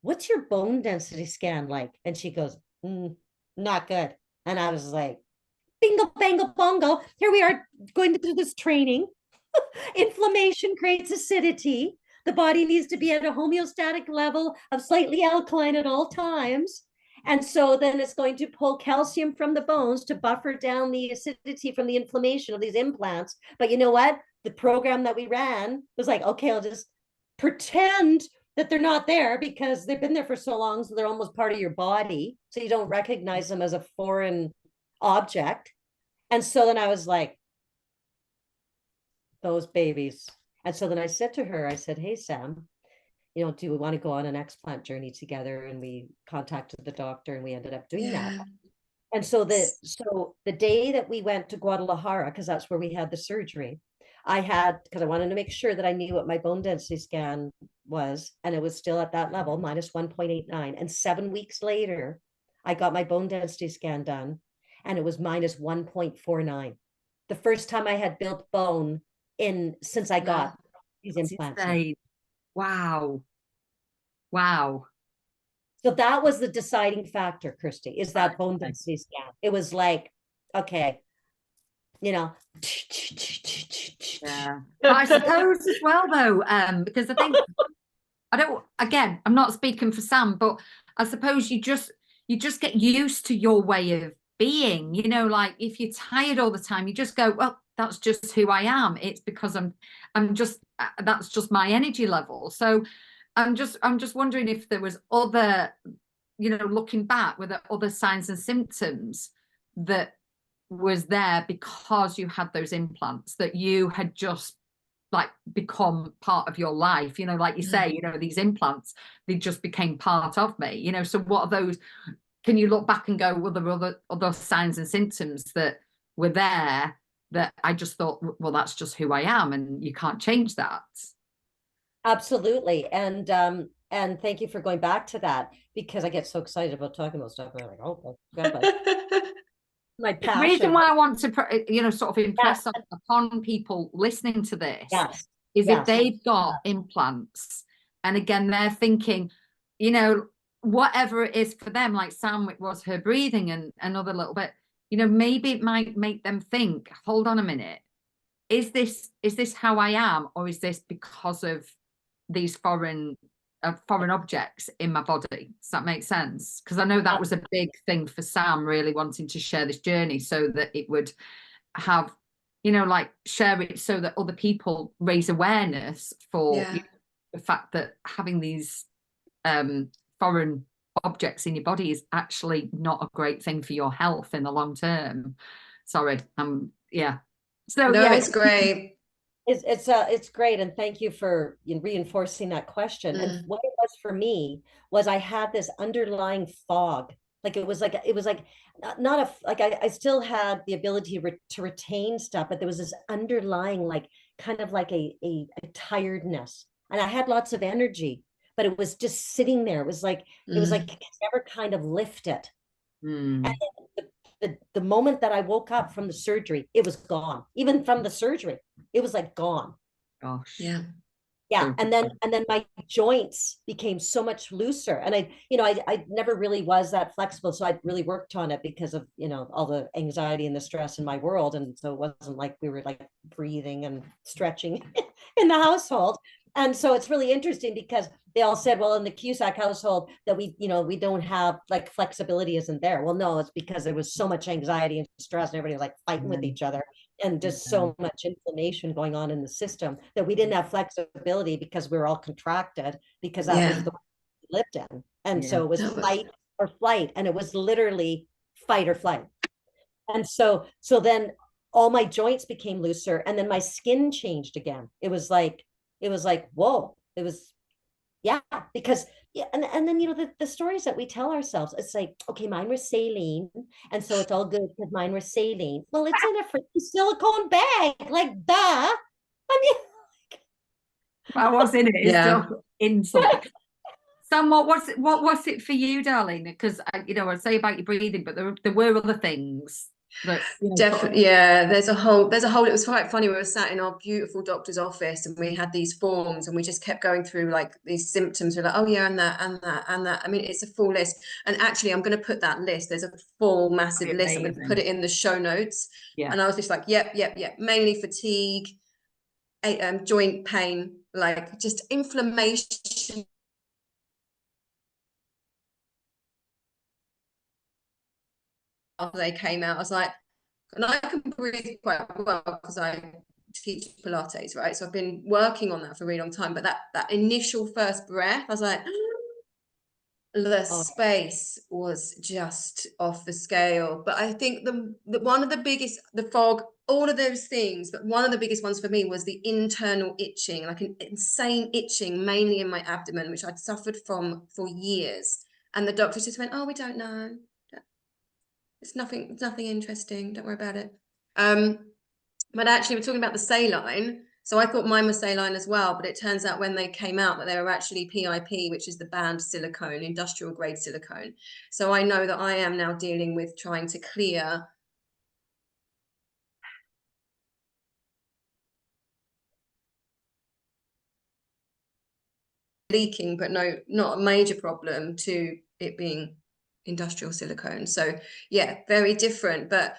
what's your bone density scan like? And she goes, not good. And I was like, bingo, bango, bongo. Here we are going to do this training. Inflammation creates acidity. The body needs to be at a homeostatic level of slightly alkaline at all times. And so then it's going to pull calcium from the bones to buffer down the acidity from the inflammation of these implants. But you know what? The program that we ran was like, okay, I'll just pretend that they're not there because they've been there for so long, so they're almost part of your body. So you don't recognize them as a foreign object. And so then I was like, those babies. And so then I said to her, I said, hey, Sam, you know, do we want to go on an explant journey together? And we contacted the doctor, and we ended up doing that. And so the day that we went to Guadalajara, because that's where we had the surgery, because I wanted to make sure that I knew what my bone density scan was, and it was still at that level, minus 1.89. And 7 weeks later, I got my bone density scan done, and it was minus 1.49. The first time I had built bone since I got these implants. Wow. Wow. So that was the deciding factor, Christy, is that bone density scan. It was like, okay, you know. Yeah. But I suppose as well, though, because I think, again, I'm not speaking for Sam, but I suppose you just get used to your way of being, you know, like if you're tired all the time, you just go, well, that's just who I am. It's because I'm just, that's just my energy level. So I'm just wondering if there was other, you know, looking back, were there other signs and symptoms that was there because you had those implants, that you had just like become part of your life, you know, like you say, you know, these implants, they just became part of me, you know. So what are those, can you look back and go, well, there were other signs and symptoms that were there that I just thought, well, that's just who I am and you can't change that? Absolutely. And thank you for going back to that, because I get so excited about talking about stuff. I'm like, oh God, my The reason passion. why I want to, you know, sort of impress Yeah. upon people listening to this Yes. is if Yes. they've got implants, and again, they're thinking, you know, whatever it is for them, like Sam, it was her breathing and another little bit, you know, maybe it might make them think, hold on a minute, is this how I am, or is this because of these foreign objects in my body? Does that make sense? Because I know that was a big thing for Sam, really wanting to share this journey so that it would have, you know, like share it so that other people raise awareness for you know, the fact that having these foreign objects in your body is actually not a great thing for your health in the long term. Sorry, yeah. So no, yeah, it's great. It's great, and thank you for reinforcing that question. And what it was for me was I had this underlying fog. Like it was like not a like I still had the ability to retain stuff, but there was this underlying like kind of like a tiredness, and I had lots of energy, but it was just sitting there. It was like it never kind of lifted. And the moment that I woke up from the surgery, it was gone. Even from the surgery, it was like gone. Gosh. Yeah. Yeah. And then my joints became so much looser. And I never really was that flexible. So I really worked on it because of, all the anxiety and the stress in my world. And so it wasn't like we were like breathing and stretching in the household. And so it's really interesting because they all said, well, in the Cusack household that we don't have like flexibility isn't there. Well, no, it's because there was so much anxiety and stress and everybody was like fighting with each other and just so much inflammation going on in the system that we didn't have flexibility because we were all contracted because that was the way we lived in. And so it was fight or flight, and it was literally fight or flight. And so then all my joints became looser, and then my skin changed again. It was like, whoa, it was, yeah, because and then the stories that we tell ourselves, it's like, okay, mine was saline, and so it's all good because mine was saline. Well, it's in a freaking silicone bag, like duh. I mean, I was in it. It's still in something. Sam, what was it for you, darling? Because I'd say about your breathing, but there were other things that definitely there's a whole it was quite funny. We were sat in our beautiful doctor's office and we had these forms and we just kept going through like these symptoms. We're like, oh yeah, and that and that and that. I mean, it's a full list, and actually I'm going to put that list, there's a full massive list, I'm going to put it in the show notes. And I was just like, yep, mainly fatigue, joint pain, like just inflammation. After they came out, I was like, and I can breathe quite well because I teach Pilates, right? So I've been working on that for a really long time. But that initial first breath, I was like, the space was just off the scale. But I think the one of the biggest, the fog, all of those things, but one of the biggest ones for me was the internal itching, like an insane itching, mainly in my abdomen, which I'd suffered from for years. And the doctor just went, oh, we don't know. It's nothing interesting. Don't worry about it. But actually, we're talking about the saline. So I thought mine was saline as well, but it turns out when they came out that they were actually PIP, which is the banned silicone, industrial grade silicone. So I know that I am now dealing with trying to clear. leaking, but not a major problem, to it being industrial silicone. So yeah, very different. But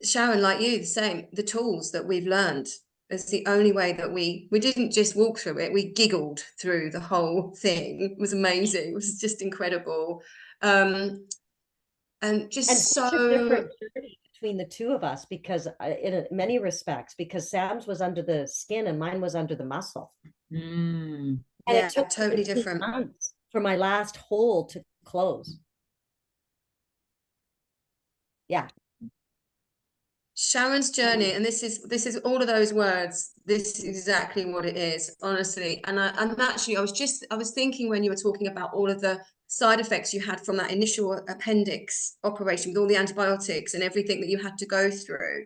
Sharon, like you, the same, the tools that we've learned is the only way that we didn't just walk through it, we giggled through the whole thing. It was amazing. It was just incredible. And just such a so different journey between the two of us, because in many respects, because Sam's was under the skin and mine was under the muscle. Mm. And yeah, it took totally 15 different. months for my last hole to close. Yeah. Sharon's journey, and this is all of those words. This is exactly what it is, honestly. And actually, I was thinking when you were talking about all of the side effects you had from that initial appendix operation with all the antibiotics and everything that you had to go through.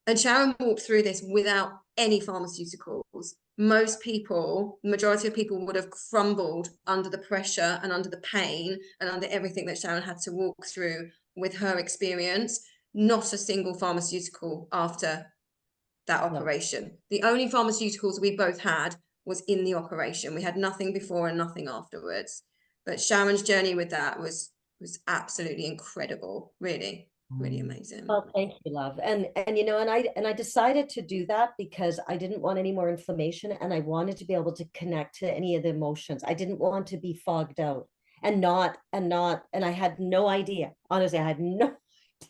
And Sharon walked through this without any pharmaceuticals. Most people, the majority of people, would have crumbled under the pressure and under the pain and under everything that Sharon had to walk through with her experience. Not a single pharmaceutical after that operation. No. The only pharmaceuticals we both had was in the operation. We had nothing before and nothing afterwards. But Sharon's journey with that was absolutely incredible. Really, really amazing. Well, thank you, love. And you know, and I decided to do that because I didn't want any more inflammation, and I wanted to be able to connect to any of the emotions. I didn't want to be fogged out and I had no idea. Honestly, I had no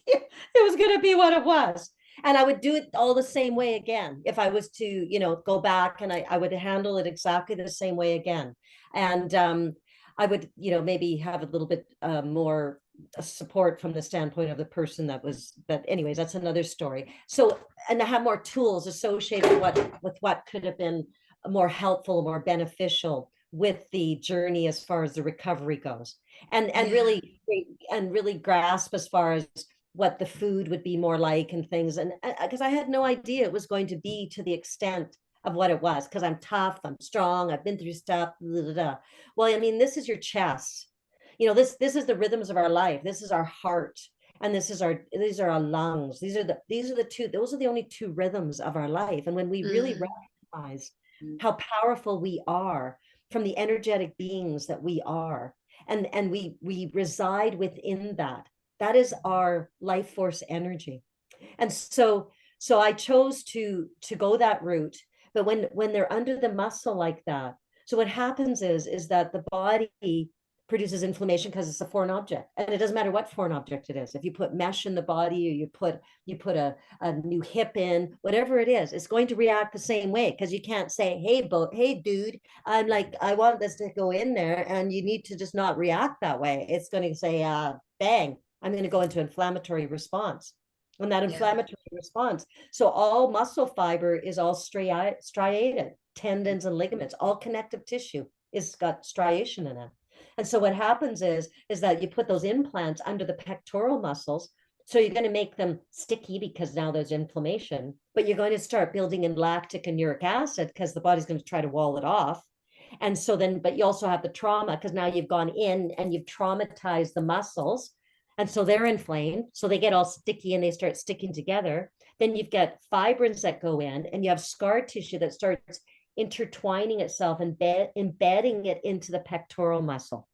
it was going to be what it was. And I would do it all the same way again. If I was to, you know, go back, and I would handle it exactly the same way again. And I would, you know, maybe have a little bit more support from the standpoint of the person that was, but anyways, that's another story. So, and I have more tools associated with what could have been more helpful, more beneficial with the journey as far as the recovery goes. And really grasp as far as what the food would be more like and things. And because I had no idea it was going to be to the extent of what it was, because I'm tough, I'm strong, I've been through stuff. Blah, blah, blah. Well, I mean, this is your chest. You know, this is the rhythms of our life. This is our heart. And these are our lungs. Those are the only two rhythms of our life. And when we really recognize how powerful we are from the energetic beings that we are, and we reside within that is our life force energy. And so I chose to go that route. But when they're under the muscle like that, so what happens is that the body produces inflammation because it's a foreign object, and it doesn't matter what foreign object it is. If you put mesh in the body, or you put a new hip in, whatever it is, it's going to react the same way, because you can't say, hey dude, I want this to go in there, and you need to just not react that way. It's going to say bang, I'm going to go into inflammatory response. And that inflammatory response, so all muscle fiber is all striated, tendons and ligaments, all connective tissue is got striation in it. And so what happens is that you put those implants under the pectoral muscles. So you're going to make them sticky because now there's inflammation, but you're going to start building in lactic and uric acid because the body's going to try to wall it off. And so then, but you also have the trauma, because now you've gone in and you've traumatized the muscles. And so they're inflamed. So they get all sticky and they start sticking together. Then you've got fibrins that go in, and you have scar tissue that starts intertwining itself and embedding it into the pectoral muscle.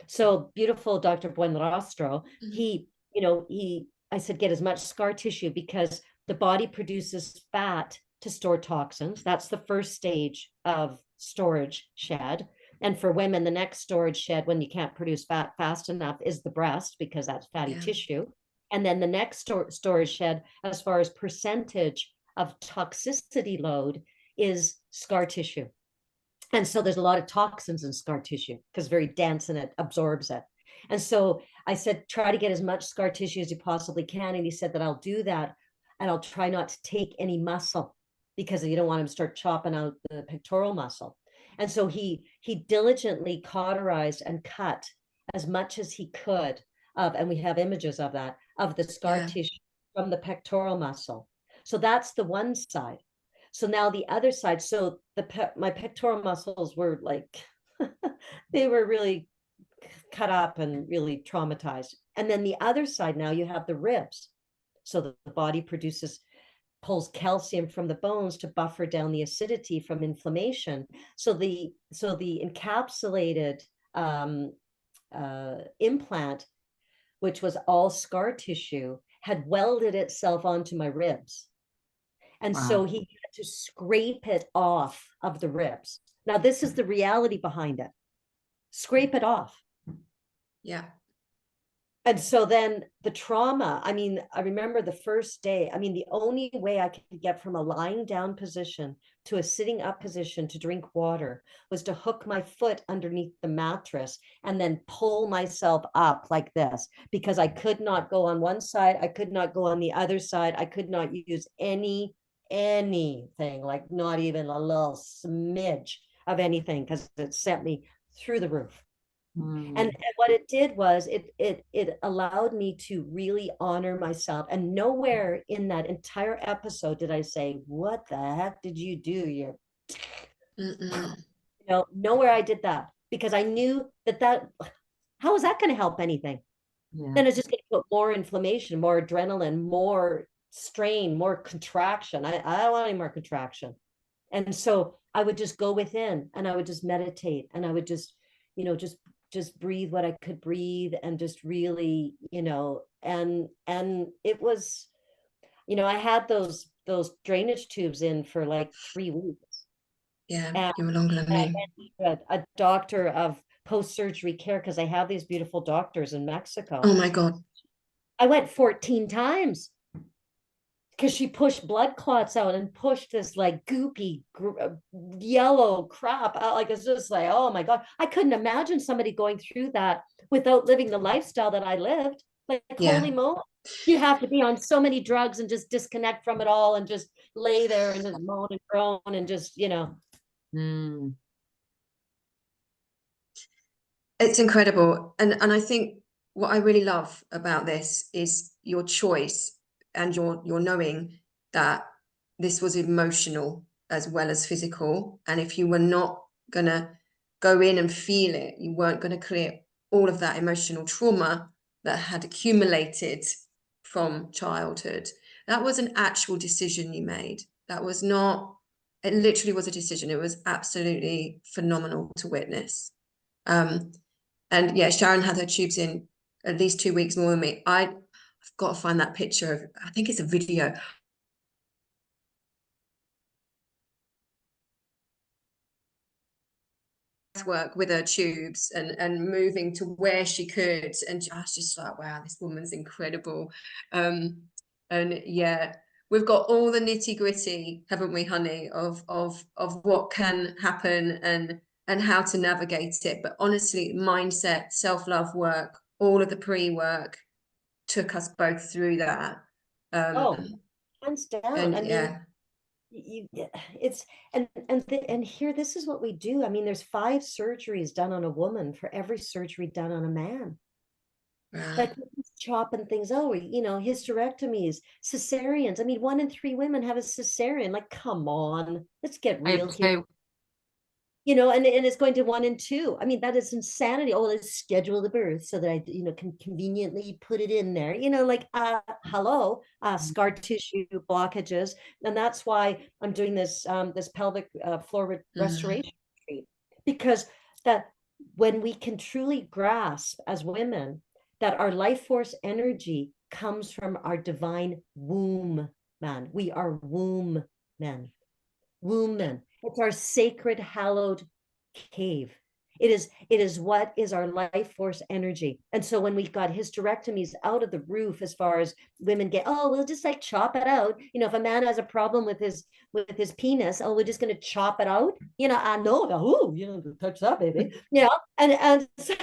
So beautiful Dr. Buenrostro, I said, get as much scar tissue, because the body produces fat to store toxins. That's the first stage of storage shed. And for women, the next storage shed, when you can't produce fat fast enough, is the breast, because that's fatty tissue. And then the next storage shed, as far as percentage of toxicity load, is scar tissue. And so there's a lot of toxins in scar tissue because very dense and it absorbs it. And so I said, try to get as much scar tissue as you possibly can. And he said that I'll do that. And I'll try not to take any muscle, because you don't want him to start chopping out the pectoral muscle. And so he diligently cauterized and cut as much as he could of, and we have images of that, of the scar tissue from the pectoral muscle. So that's the one side. So now the other side, so my pectoral muscles were like, they were really cut up and really traumatized. And then the other side, now you have the ribs. So the body produces pulls calcium from the bones to buffer down the acidity from inflammation. So the encapsulated implant, which was all scar tissue, had welded itself onto my ribs. And so he had to scrape it off of the ribs. Now, this is the reality behind it. Scrape it off. Yeah. And so then the trauma, I mean, I remember the first day, I mean, the only way I could get from a lying down position to a sitting up position to drink water was to hook my foot underneath the mattress and then pull myself up like this, because I could not go on one side. I could not go on the other side. I could not use anything, like not even a little smidge of anything, because it sent me through the roof. And what it did was it allowed me to really honor myself. And nowhere in that entire episode did I say, what the heck did you do? You know, nowhere I did that, because I knew that how is that going to help anything? Then it's just going to put more inflammation, more adrenaline, more strain, more contraction. I don't want any more contraction. And so I would just go within, and I would just meditate, and I would just, you know, just breathe what I could breathe, and just really, you know, and it was, you know, I had those drainage tubes in for like 3 weeks. Yeah, and you were longer than me. a doctor of post-surgery care, because I have these beautiful doctors in Mexico. Oh my God. I went 14 times, because she pushed blood clots out and pushed this like goopy yellow crap out. Like, it's just like, oh my God, I couldn't imagine somebody going through that without living the lifestyle that I lived. Like, holy moly, you have to be on so many drugs and just disconnect from it all and just lay there and just moan and groan and just, you know. It's incredible. And I think what I really love about this is your choice, and your knowing that this was emotional as well as physical. And if you were not gonna go in and feel it, you weren't going to clear all of that emotional trauma that had accumulated from childhood. That was an actual decision you made. That was not, it literally was a decision. It was absolutely phenomenal to witness. And yeah, Sharon had her tubes in at least 2 weeks more than me. I've got to find that picture of, I think it's a video. Work with her tubes and moving to where she could, and I was just like, wow, this woman's incredible. And yeah, we've got all the nitty-gritty, haven't we, honey, of what can happen and how to navigate it. But honestly, mindset, self-love work, all of the pre-work took us both through that. Hands down. And I mean, yeah, it's and here, this is what we do. I mean, there's 5 surgeries done on a woman for every surgery done on a man. Like, chopping things out, you know, hysterectomies, cesareans. I mean, 1 in 3 women have a cesarean. Like, come on, let's get real here. You know, and it's going to 1 in 2. I mean, that is insanity. Oh, let's schedule the birth so that I, you know, can conveniently put it in there. You know, like, hello, scar tissue blockages, and that's why I'm doing this this pelvic floor restoration retreat, because that when we can truly grasp as women that our life force energy comes from our divine womb, man. We are womb men. Woman. It's our sacred, hallowed cave. It is what is our life force energy. And so when we've got hysterectomies out of the roof, as far as women get, oh, we'll just like chop it out. You know, if a man has a problem with his penis, oh, we're just going to chop it out. You know, I know, oh, you know, touch that, baby. You know, and so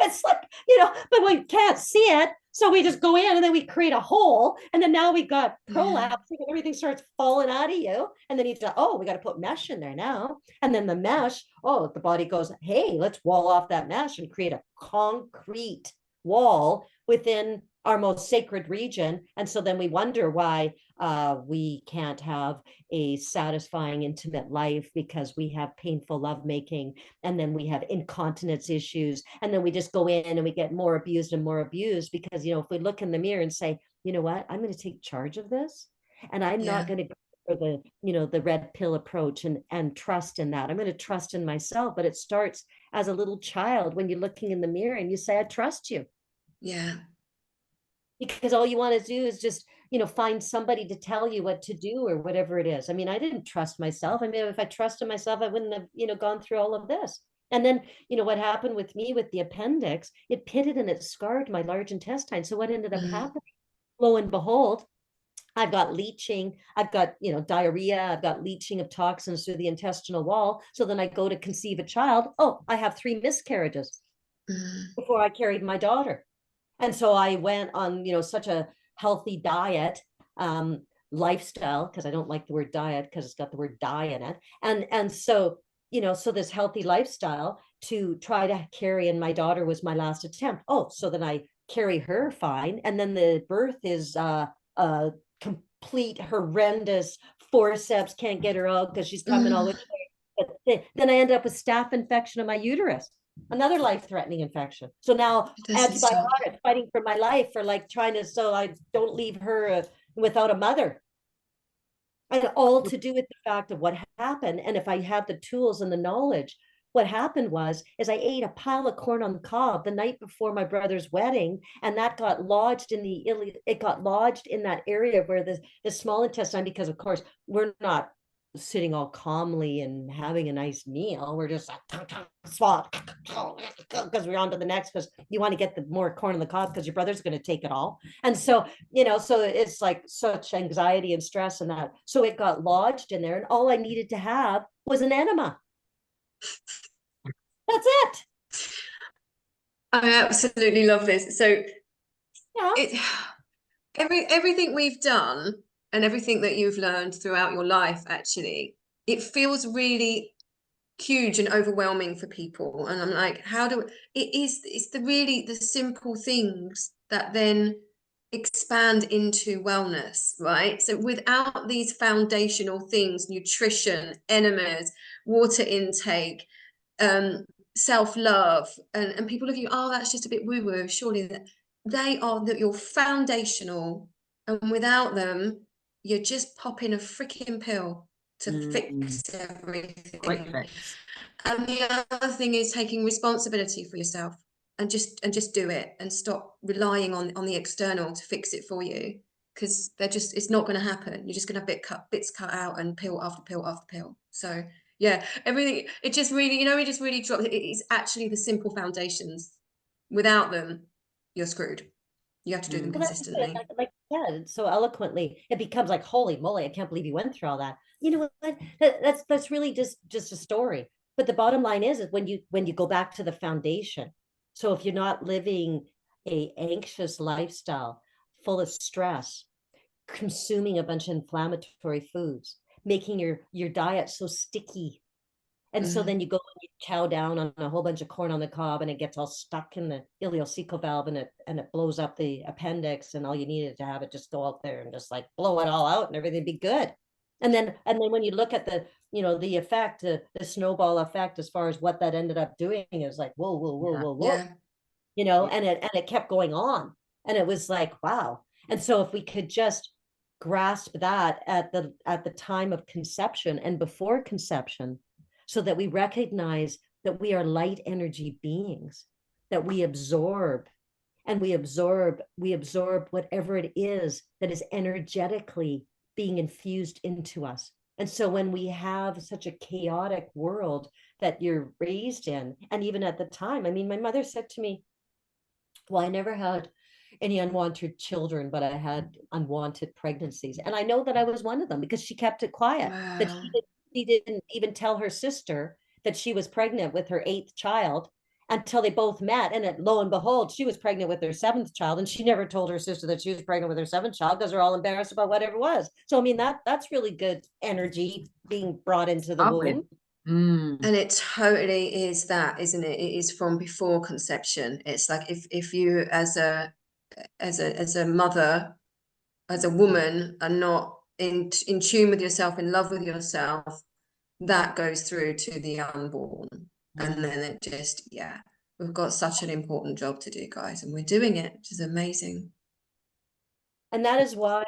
it's like, you know, but we can't see it. So we just go in and then we create a hole. And then now we got prolapse, and everything starts falling out of you. And then you go, oh, we got to put mesh in there now. And then the mesh, oh, the body goes, hey, let's wall off that mesh and create a concrete wall within our most sacred region. And so then we wonder why we can't have a satisfying, intimate life, because we have painful lovemaking, and then we have incontinence issues, and then we just go in and we get more abused and more abused, because, you know, if we look in the mirror and say, you know what, I'm going to take charge of this, And I'm not Yeah. going to go for the, the red pill approach and trust in that. I'm going to trust in myself. But it starts as a little child when you're looking in the mirror and you say, I trust you. Yeah. Because all you want to do is just, find somebody to tell you what to do or whatever it is. I mean, I didn't trust myself. I mean, if I trusted myself, I wouldn't have, gone through all of this. And then, what happened with me with the appendix, it pitted and it scarred my large intestine. So what ended up happening, lo and behold, I've got leaching, I've got, diarrhea, I've got leaching of toxins through the intestinal wall. So then I go to conceive a child. Oh, I have 3 miscarriages before I carried my daughter. And so I went on, such a healthy diet, lifestyle, because I don't like the word diet because it's got the word die in it. And so, so this healthy lifestyle to try to carry, and my daughter was my last attempt. Oh, so then I carry her fine. And then the birth is complete horrendous forceps, can't get her out because she's coming all the way. Then I end up with staph infection in my uterus, another life-threatening infection. So now antibiotics, fighting for my life, for like trying to, so I don't leave her without a mother. And all to do with the fact of what happened. And if I had the tools and the knowledge, what happened is I ate a pile of corn on the cob the night before my brother's wedding, and that got lodged in it got lodged in that area where the small intestine, because of course we're not sitting all calmly and having a nice meal. We're just like swallow because we're on to the next, because you want to get the more corn on the cob because your brother's going to take it all. And so, so it's like such anxiety and stress and that. So it got lodged in there, and all I needed to have was an enema. That's it. I absolutely love this. So Yeah. Everything we've done and everything that you've learned throughout your life, actually, it feels really huge and overwhelming for people. And I'm like, it's the simple things that then expand into wellness, right? So without these foundational things, nutrition, enemas, water intake, self-love, and people look at you, oh, that's just a bit woo-woo. Surely they are your foundational, and without them, you're just popping a freaking pill to fix everything. Quick fix. And the other thing is taking responsibility for yourself, and just do it, and stop relying on the external to fix it for you, because it's not going to happen. You're just going to have bits cut out, and pill after pill after pill. So yeah, everything, it just really, it just really drops. It's actually the simple foundations. Without them, you're screwed. You have to do them consistently. Like you said so eloquently, it becomes like, holy moly, I can't believe you went through all that. You know what? That's really just a story. But the bottom line is when you go back to the foundation. So if you're not living a anxious lifestyle full of stress, consuming a bunch of inflammatory foods, making your diet so sticky. And so then you go and you chow down on a whole bunch of corn on the cob, and it gets all stuck in the ileocecal valve, and it blows up the appendix, and all you needed to have it just go out there and just like blow it all out and everything be good. And then when you look at the the effect, the snowball effect, as far as what that ended up doing, is like whoa. Yeah. And it kept going on, and it was like, wow. And so if we could just grasp that at the time of conception and before conception, so that we recognize that we are light energy beings, that we absorb whatever it is that is energetically being infused into us. And so when we have such a chaotic world that you're raised in, and even at the time, I mean, my mother said to me, well, I never had any unwanted children, but I had unwanted pregnancies. And I know that I was one of them, because she kept it quiet. Wow. That she didn't even tell her sister that she was pregnant with her 8th child until they both met. And lo and behold, she was pregnant with her 7th child. And she never told her sister that she was pregnant with her 7th child, because they're all embarrassed about whatever it was. So, I mean, that's really good energy being brought into the womb. And it totally is that, isn't it? It is from before conception. It's like if you as a mother, as a woman, are not in tune with yourself, in love with yourself, that goes through to the unborn. And then it just, we've got such an important job to do, guys, and we're doing it, which is amazing. And that is why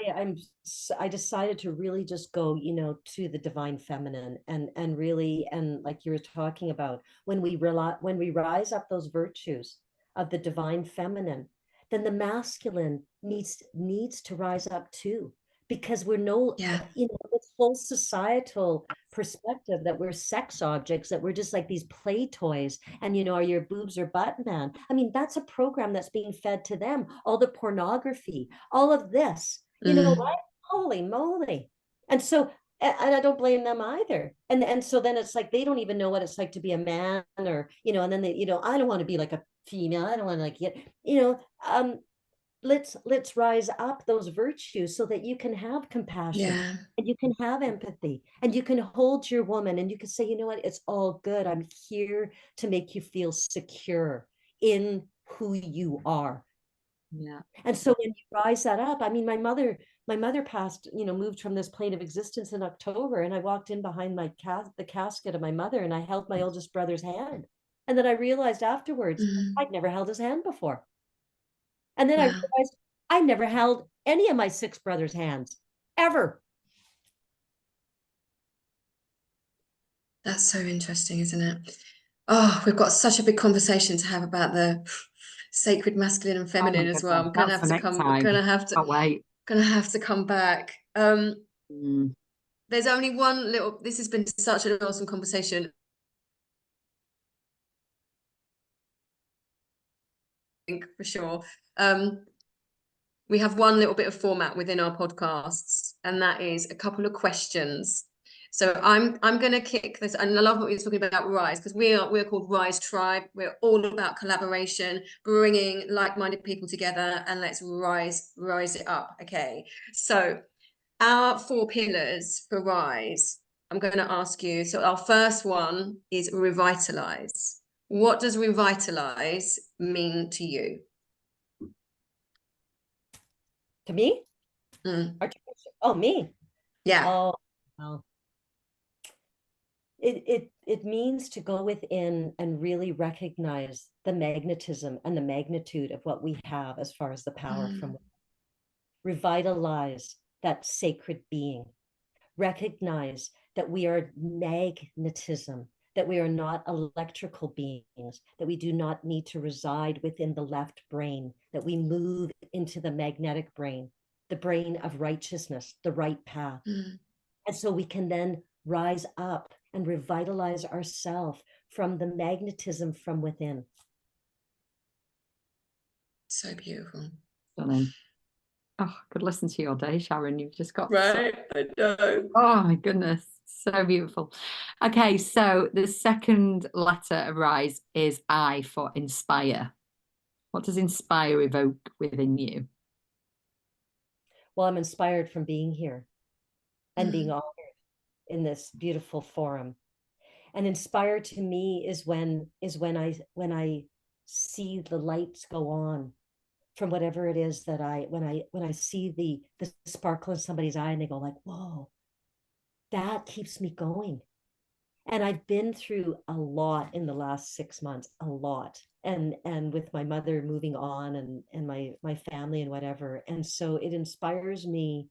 I decided to really just go, to the divine feminine, and really, and like you were talking about, when we rise up those virtues of the divine feminine, then the masculine needs to rise up too, because we're no, Yeah. this whole societal perspective that we're sex objects, that we're just like these play toys, and are your boobs or butt man. I mean, that's a program that's being fed to them, all the pornography, all of this, right? Holy moly. And so, and I don't blame them either. And so then it's like they don't even know what it's like to be a man, or and then they, I don't want to be like a female. I don't want to like get, let's rise up those virtues so that you can have compassion, Yeah. and you can have empathy, and you can hold your woman, and you can say, you know what, it's all good. I'm here to make you feel secure in who you are. Yeah. And so when you rise that up, I mean, my mother passed, moved from this plane of existence in October, and I walked in behind the casket of my mother, and I held my oldest brother's hand. And then I realized afterwards, I'd never held his hand before. And then I Wow. realized I never held any of my 6 brothers' hands, ever. That's so interesting, isn't it? Oh, we've got such a big conversation to have about the sacred masculine and Oh my feminine as well. goodness, I'm gonna that's have the to next come, time. Can't wait. gonna have to come back. Mm. There's only one little, this has been such an awesome conversation, I think, for sure. We have one little bit of format within our podcasts, and that is a couple of questions. So I'm going to kick this, and I love what you're talking about Rise, because we're called Rise Tribe. We're all about collaboration, bringing like-minded people together, and let's rise it up. Okay, so our 4 pillars for Rise, I'm going to ask you. So our first one is revitalize. What does revitalize mean to you? To me? Mm. Oh, me. Yeah. Oh, well. It means to go within and really recognize the magnetism and the magnitude of what we have as far as the power from revitalize that sacred being. Recognize that we are magnetism, that we are not electrical beings, that we do not need to reside within the left brain, that we move into the magnetic brain, the brain of righteousness, the right path. And so we can then rise up and revitalize ourselves from the magnetism from within. So beautiful. Stunning. Oh, I could listen to you all day, Sharon. You've just got Right, I know. Oh my goodness, so beautiful. Okay, so the second letter of Rise is I for inspire. What does inspire evoke within you? Well, I'm inspired from being here and being honored in this beautiful forum. And inspired to me is when I see the lights go on from whatever it is that when I see the sparkle in somebody's eye, and they go like, whoa, that keeps me going. And I've been through a lot in the last 6 months, a lot. And with my mother moving on, and my family and whatever. And so it inspires me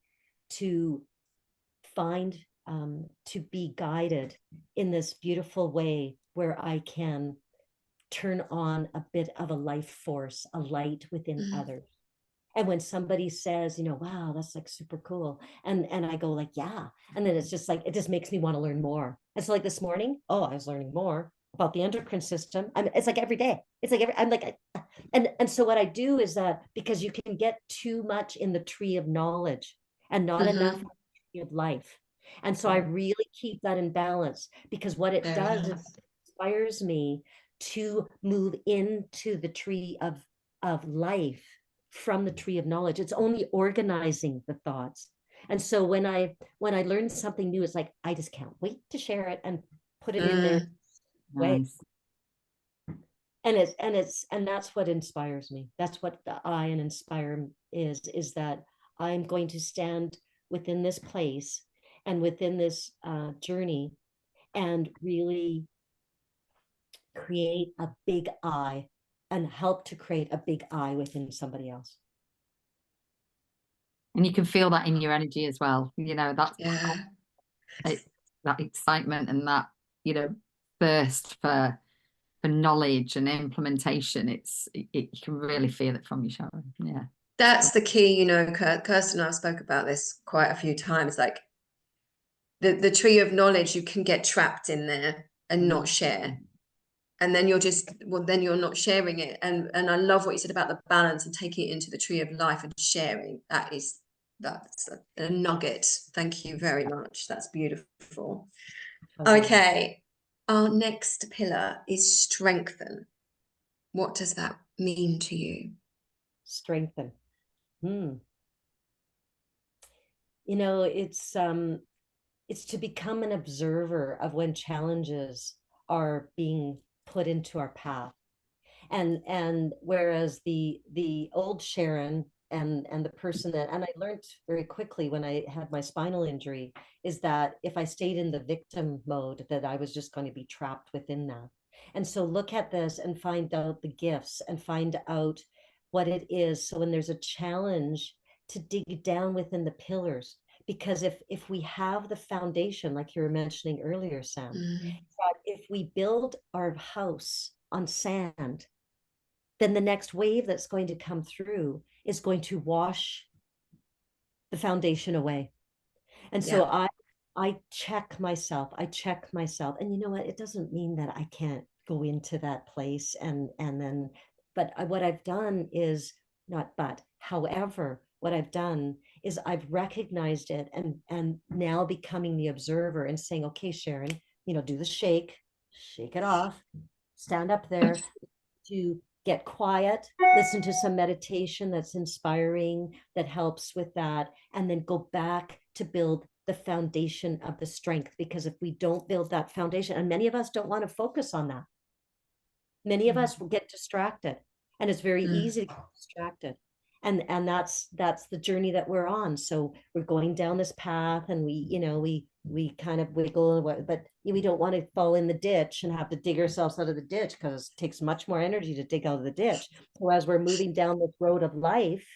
to find, to be guided in this beautiful way where I can turn on a bit of a life force, a light within others. And when somebody says, wow, that's like super cool. And I go like, yeah. And then it's just like, it just makes me want to learn more. And so like this morning, I was learning more about the endocrine system. It's like every day. It's like I'm like, and so what I do is that, because you can get too much in the tree of knowledge and not enough in the tree of life. And so I really keep that in balance, because what it does is it inspires me to move into the tree of life from the tree of knowledge. It's only organizing the thoughts. And so when I learn something new, it's like I just can't wait to share it and put it in there. Nice. And that's what inspires me. That's what the I and inspire is that I'm going to stand within this place and within this journey, and really create a big I, and help to create a big I within somebody else. And you can feel that in your energy as well. That's Yeah. that excitement and that, thirst for knowledge and implementation. You can really feel it from you, Sharon. Yeah. That's the key, Kirsten and I spoke about this quite a few times. Like the tree of knowledge, you can get trapped in there and not share. And then then you're not sharing it. And I love what you said about the balance and taking it into the tree of life and sharing. That's a nugget. Thank you very much. That's beautiful. Okay. Our next pillar is strengthen. What does that mean to you? Strengthen. It's to become an observer of when challenges are being put into our path. And whereas the old Sharon and the person and I learned very quickly when I had my spinal injury is that if I stayed in the victim mode, that I was just going to be trapped within that. And so look at this and find out the gifts and find out what it is. So when there's a challenge, to dig down within the pillars, because if we have the foundation, like you were mentioning earlier, Sam, that if we build our house on sand, then the next wave that's going to come through is going to wash the foundation away. And so I check myself. And you know what? It doesn't mean that I can't go into that place and then, but what I've done is however, what I've done is I've recognized it and now becoming the observer and saying, okay, Sharon, do the shake it off, stand up there, to get quiet, listen to some meditation that's inspiring, that helps with that, and then go back to build the foundation of the strength. Because if we don't build that foundation, and many of us don't want to focus on that, many of us will get distracted, and it's very easy to get distracted. And that's the journey that we're on. So we're going down this path, and we kind of wiggle, but we don't want to fall in the ditch and have to dig ourselves out of the ditch, because it takes much more energy to dig out of the ditch. So as we're moving down this road of life,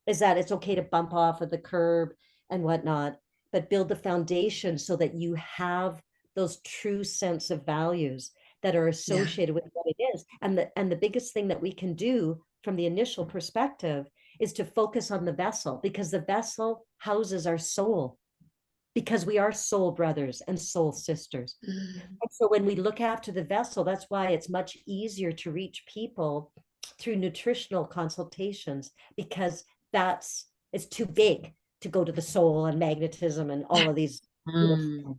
is that it's okay to bump off of the curb and whatnot, but build the foundation so that you have those true sense of values that are associated with what it is. And the biggest thing that we can do from the initial perspective is to focus on the vessel, because the vessel houses our soul, because we are soul brothers and soul sisters. And so when we look after the vessel, that's why it's much easier to reach people through nutritional consultations, because it's too big to go to the soul and magnetism and all of these. And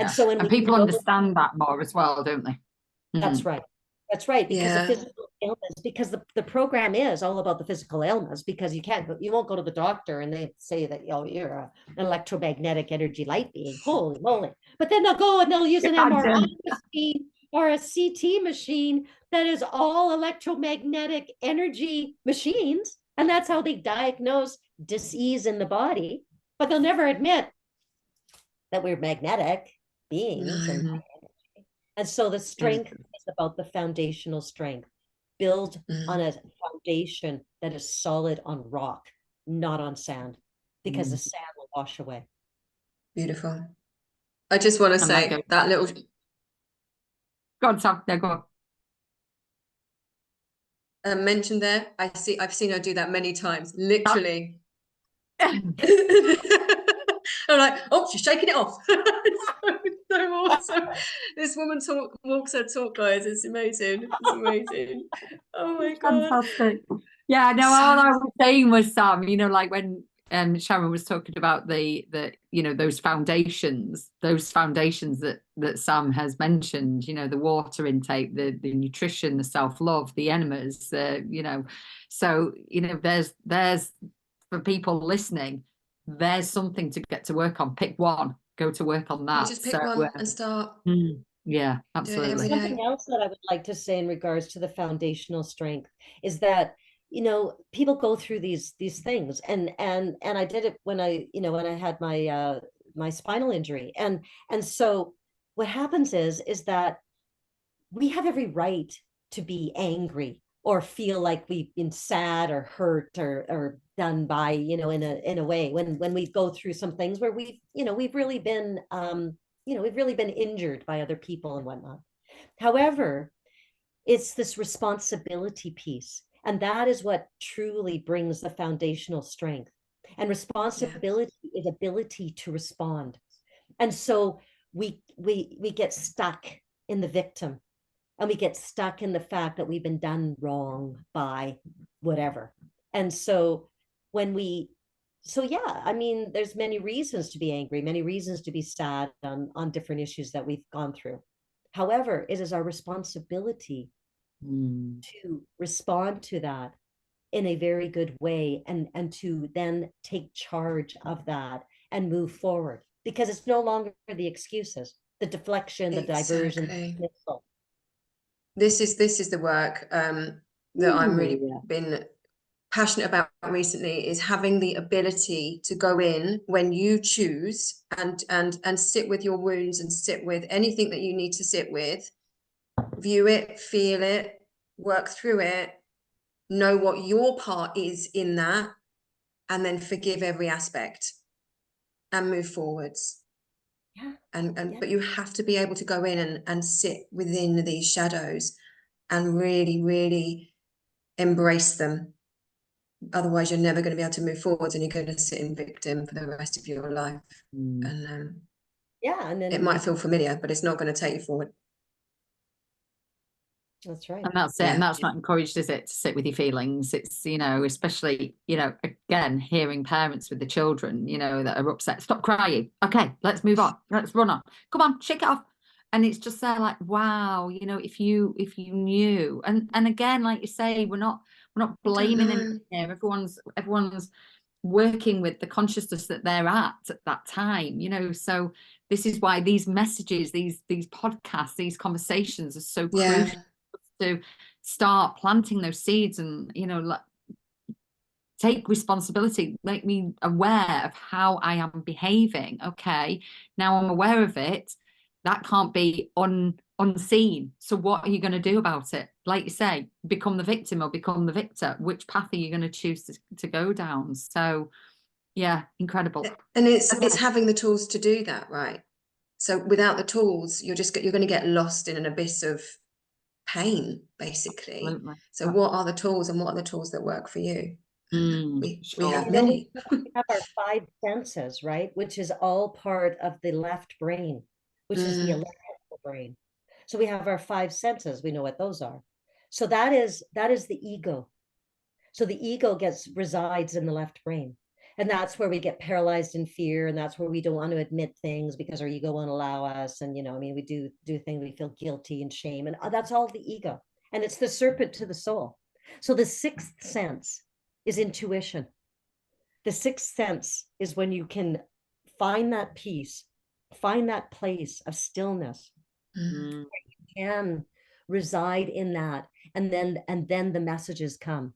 so when people understand that more as well, don't they? That's right. Because the physical ailments, because the program is all about the physical ailments, because you won't go to the doctor and they say that, you're an electromagnetic energy light being. Holy moly. But then they'll go and they'll use an MRI machine or a CT machine that is all electromagnetic energy machines. And that's how they diagnose disease in the body. But they'll never admit that we're magnetic beings. And so the strength is about the foundational strength. Build on a foundation that is solid on rock, not on sand, because the sand will wash away. Beautiful. I just want to say that little... Go on, Sam. No, go on. Mentioned there, I've seen her do that many times, literally. I'm like, oh, she's shaking it off. So awesome. This woman walks her talk, guys. It's amazing. Oh my God. Fantastic. Yeah, no, all I was saying was, Sam, like when Sharon was talking about the those foundations that Sam has mentioned, the water intake, the nutrition, the self-love, the enemas, so there's for people listening, there's something to get to work on. Pick one, go to work on that. You just pick one and start. Yeah, absolutely. Something else that I would like to say in regards to the foundational strength is that, people go through these things, and I did it when I had my spinal injury. And so what happens is that we have every right to be angry or feel like we've been sad or hurt or done by, in a way when we go through some things where we've really been injured by other people and whatnot. However, it's this responsibility piece, and that is what truly brings the foundational strength. And responsibility is ability to respond. And so we get stuck in the victim, and we get stuck in the fact that we've been done wrong by whatever. And so yeah, I mean, there's many reasons to be angry, many reasons to be sad on different issues that we've gone through. However, it is our responsibility to respond to that in a very good way, and to then take charge of that and move forward, because it's no longer the excuses, the deflection, the diversion, the dismissal. This is the work that I'm really been passionate about recently, is having the ability to go in when you choose and sit with your wounds and sit with anything that you need to sit with, view it, feel it, work through it, know what your part is in that, and then forgive every aspect and move forwards. But you have to be able to go in and sit within these shadows and really, really embrace them. Otherwise, you're never going to be able to move forwards, and you're going to sit in victim for the rest of your life. And then it might feel familiar, but it's not going to take you forward. That's right. And that's it. And that's not encouraged, is it, to sit with your feelings? It's, especially, again, hearing parents with the children, that are upset. Stop crying. Okay, let's move on. Let's run on. Come on, shake it off. And it's just there like, wow, if you knew. And again, like you say, we're not blaming them here. Everyone's working with the consciousness that they're at that time, so this is why these messages, these podcasts, these conversations are so crucial, to start planting those seeds and take responsibility, make me aware of how I am behaving. Okay, now I'm aware of it. That can't be unseen. So what are you going to do about it? Like you say, become the victim or become the victor. Which path are you going to choose to go down? So yeah, incredible. And it's having the tools to do that, right? So without the tools, you're going to get lost in an abyss of pain, basically. Absolutely. So what are the tools, and what are the tools that work for you? We have many. We have our 5 senses, right? Which is all part of the left brain, which is the electrical brain. So we have our 5 senses. We know what those are. So that is the ego. So the ego resides in the left brain. And that's where we get paralyzed in fear. And that's where we don't want to admit things because our ego won't allow us. And, we do things, we feel guilty and shame. And that's all the ego. And it's the serpent to the soul. So the 6th sense is intuition. The 6th sense is when you can find that peace, find that place of stillness, where you can reside in that. And then the messages come.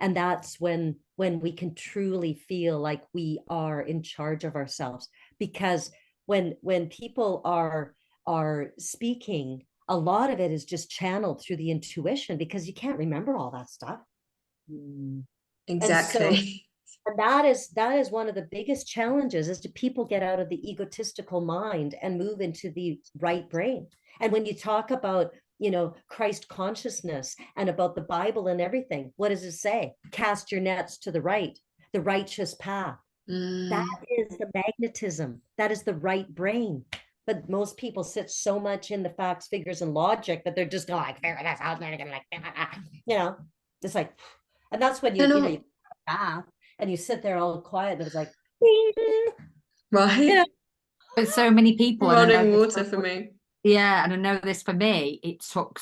And that's when we can truly feel like we are in charge of ourselves. Because when people are speaking, a lot of it is just channeled through the intuition, because you can't remember all that stuff. Exactly. And that is one of the biggest challenges, is to people get out of the egotistical mind and move into the right brain. And when you talk about Christ consciousness and about the Bible and everything, what does it say? Cast your nets to the right, the righteous path. That is the magnetism. That is the right brain. But most people sit so much in the facts, figures, and logic that they're just going like, figure this out, it's like, and that's when you bath and you sit there all quiet and it's like, right. But so many people running water for me. Yeah, and I know this for me, it took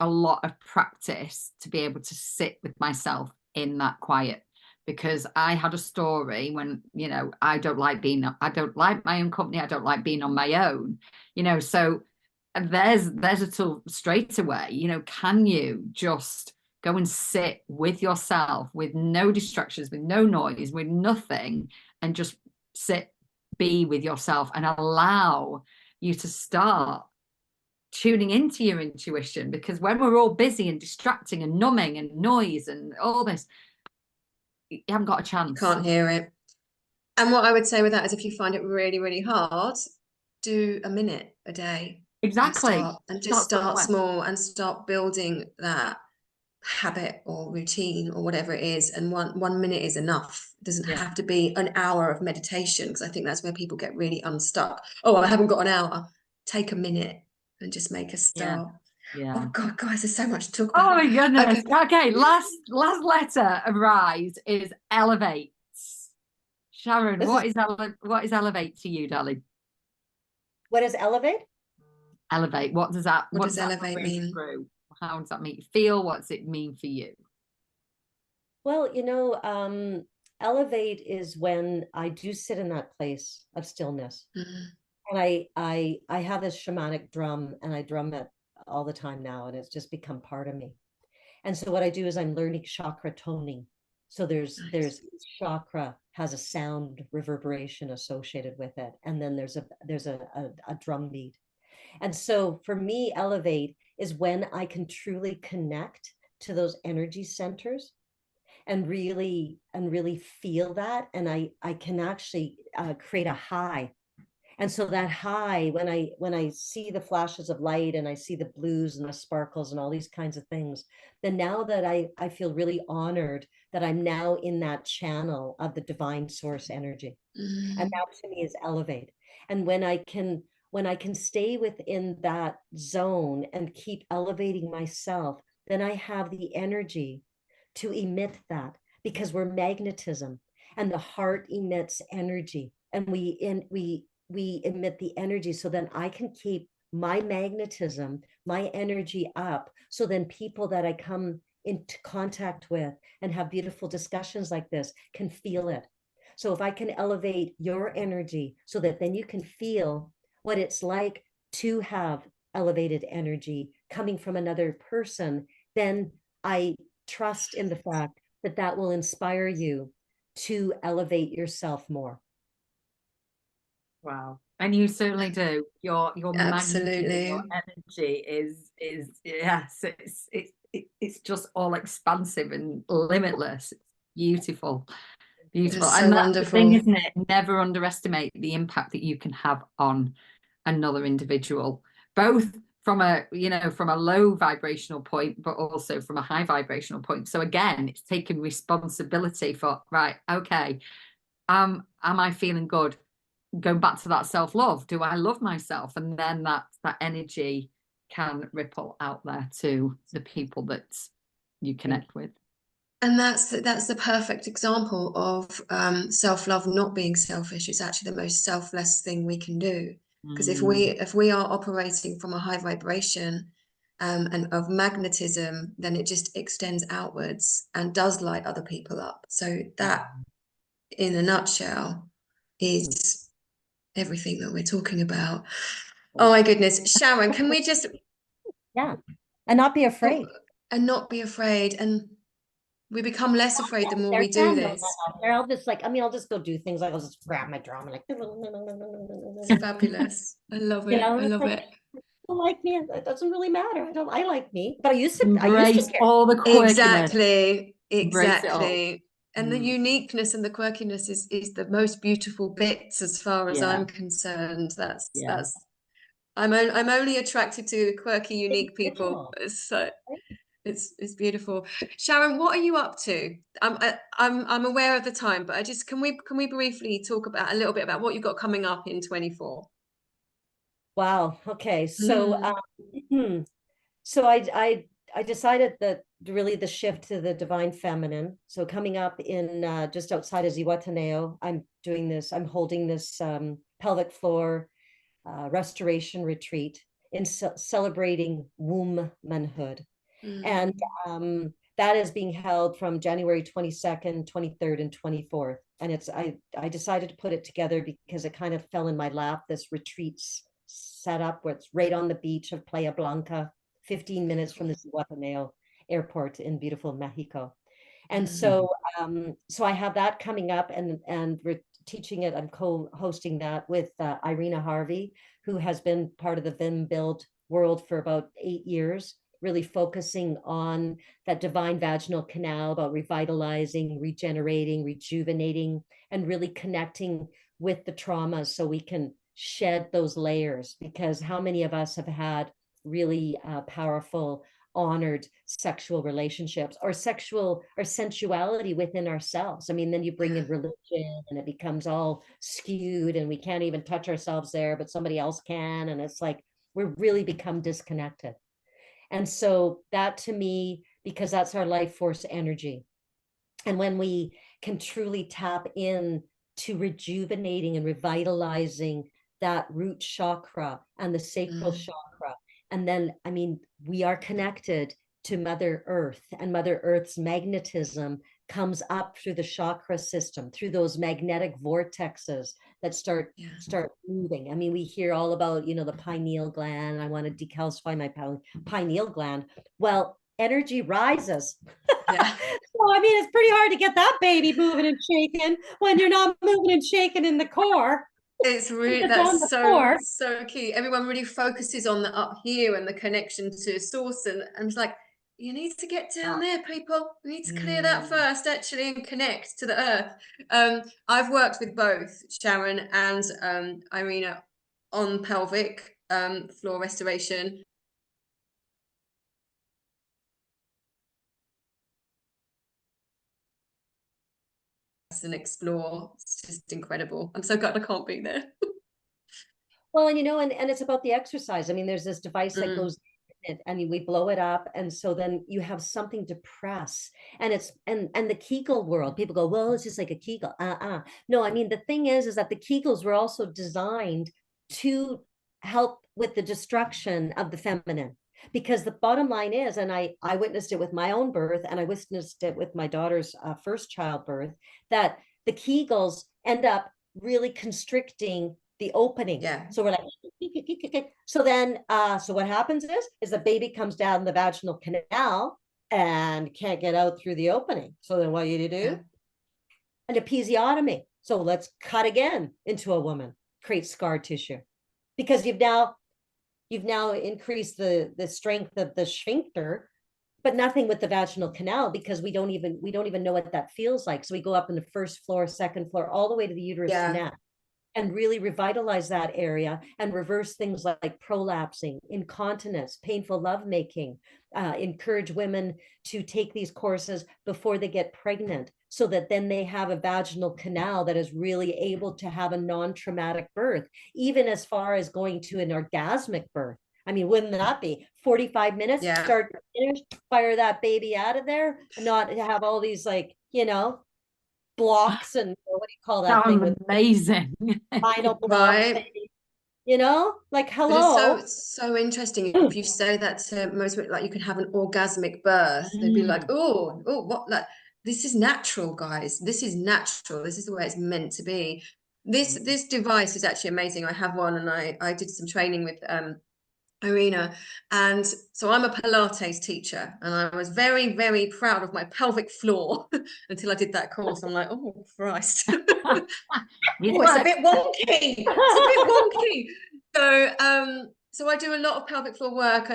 a lot of practice to be able to sit with myself in that quiet, because I had a story when, I don't like my own company, I don't like being on my own, so there's a tool straight away, can you just go and sit with yourself with no distractions, with no noise, with nothing, and just be with yourself and allow you to start tuning into your intuition, because when we're all busy and distracting and numbing and noise and all this, you haven't got a chance. Can't hear it. And what I would say with that is, if you find it really, really hard, do a minute a day. Exactly. And just start small and start building that habit or routine or whatever it is. And one minute is enough. It doesn't have to be an hour of meditation, because I think that's where people get really unstuck. Oh, I haven't got an hour. Take a minute and just make a start. Yeah. Oh God, guys, there's so much to talk about. Oh my goodness. Okay. Last letter of Rise is elevate. Sharon, what is elevate to you, darling? What is elevate? Elevate. What does elevate mean? Through? How does that make you feel? What does it mean for you? Well, elevate is when I do sit in that place of stillness. And I have this shamanic drum, and I drum it all the time now, and it's just become part of me. And so what I do is I'm learning chakra toning. So there's chakra has a sound reverberation associated with it, and then there's a drum beat. And so for me, elevate is when I can truly connect to those energy centers and really feel that, and I can actually create a high. And so that high, when I see the flashes of light and I see the blues and the sparkles and all these kinds of things, then now that I feel really honored that I'm now in that channel of the divine source energy. And that to me is elevate. And when I can stay within that zone and keep elevating myself, then I have the energy to emit that, because we're magnetism, and the heart emits energy, and we emit the energy. So then I can keep my magnetism, my energy up. So then people that I come into contact with and have beautiful discussions like this can feel it. So if I can elevate your energy so that then you can feel what it's like to have elevated energy coming from another person, then I trust in the fact that that will inspire you to elevate yourself more. Wow. And you certainly do. Your Absolutely. your energy is yes, it's just all expansive and limitless. It's beautiful. Beautiful. It's so And that's wonderful. the thing, isn't it? Never underestimate the impact that you can have on another individual, both from a low vibrational point, but also from a high vibrational point. So again, it's taking responsibility for, right, okay, am I feeling good? Going back to that self-love, do I love myself? And then that energy can ripple out there to the people that you connect with. And that's the perfect example of self-love not being selfish. It's actually the most selfless thing we can do. Because if we are operating from a high vibration and of magnetism, then it just extends outwards and does light other people up. So that, in a nutshell, is everything that we're talking about. Oh my goodness. Sharon, can we just... Yeah. And not be afraid. And not be afraid. And we become less afraid the more we do this. I'll just I'll just go do things. I'll just grab my drum and like. It's fabulous. I love it. I love it. Don't like me. It doesn't really matter. I like me, but I used to embrace all the quirkiness. Exactly. And the uniqueness and the quirkiness is the most beautiful bits, as far as I'm concerned. That's I'm only attracted to quirky, unique people. So it's beautiful. Sharon, what are you up to? I'm aware of the time, but can we briefly talk about a little bit about what you've got coming up in 24? Wow. Okay. So so I decided that really the shift to the divine feminine. So coming up in just outside of Zihuatanejo, I'm holding this pelvic floor restoration retreat in celebrating womanhood. And that is being held from January 22nd, 23rd, and 24th. And I decided to put it together because it kind of fell in my lap, this retreat set up where it's right on the beach of Playa Blanca, 15 minutes from the Zihuatanejo airport in beautiful Mexico. And so I have that coming up, and we're teaching it. I'm co-hosting that with Irina Harvey, who has been part of the Vim Build world for about 8 years, really focusing on that divine vaginal canal, about revitalizing, regenerating, rejuvenating, and really connecting with the traumas so we can shed those layers. Because how many of us have had really powerful, honored sexual relationships, or sexual or sensuality within ourselves? I mean, then you bring in religion and it becomes all skewed and we can't even touch ourselves there, but somebody else can. And it's like, we're really become disconnected. And so that, to me, because that's our life force energy. And when we can truly tap in to rejuvenating and revitalizing that root chakra and the sacral chakra, and then, I mean, we are connected to Mother Earth, and Mother Earth's magnetism comes up through the chakra system, through those magnetic vortexes that start moving. I mean, we hear all about, the pineal gland. I want to decalcify my pineal gland. Well, energy rises. Yeah. So, I mean, it's pretty hard to get that baby moving and shaking when you're not moving and shaking in the core. It's really, that's so key. Everyone really focuses on the up here and the connection to source, and it's like, you need to get down there, people. We need to clear that first, actually, and connect to the earth. I've worked with both Sharon and Irina on pelvic floor restoration. And explore. It's just incredible. I'm so glad I can't be there. Well, and it's about the exercise. I mean, there's this device that goes in it, and we blow it up, and so then you have something to press. And it's and the Kegel world, people go, well, it's just like a Kegel. No, I mean, the thing is that the Kegels were also designed to help with the destruction of the feminine. Because the bottom line is, and I witnessed it with my own birth, and I witnessed it with my daughter's first childbirth, that the Kegels end up really constricting the opening. Yeah. So we're like, so then, so what happens is the baby comes down the vaginal canal and can't get out through the opening. So then what do you do? Yeah. An episiotomy. So let's cut again into a woman, create scar tissue, because you've now increased the strength of the sphincter, but nothing with the vaginal canal, because we don't even know what that feels like. So we go up in the first floor, second floor, all the way to the uterus neck, and really revitalize that area and reverse things like prolapsing, incontinence, painful lovemaking. Encourage women to take these courses before they get pregnant, so that then they have a vaginal canal that is really able to have a non-traumatic birth, even as far as going to an orgasmic birth. I mean, wouldn't that be 45 minutes, start to finish, fire that baby out of there, and not have all these, like, blocks and what do you call that thing? With amazing. final blocks, like, hello. It's so interesting. If you say that to most women, like, you could have an orgasmic birth, they'd be like, oh, what? Like, this is natural, guys. This is natural. This is the way it's meant to be. This device is actually amazing. I have one, and I did some training with Irina, and so I'm a Pilates teacher, and I was very, very proud of my pelvic floor until I did that course. I'm like, oh Christ, it's a bit wonky. So I do a lot of pelvic floor work,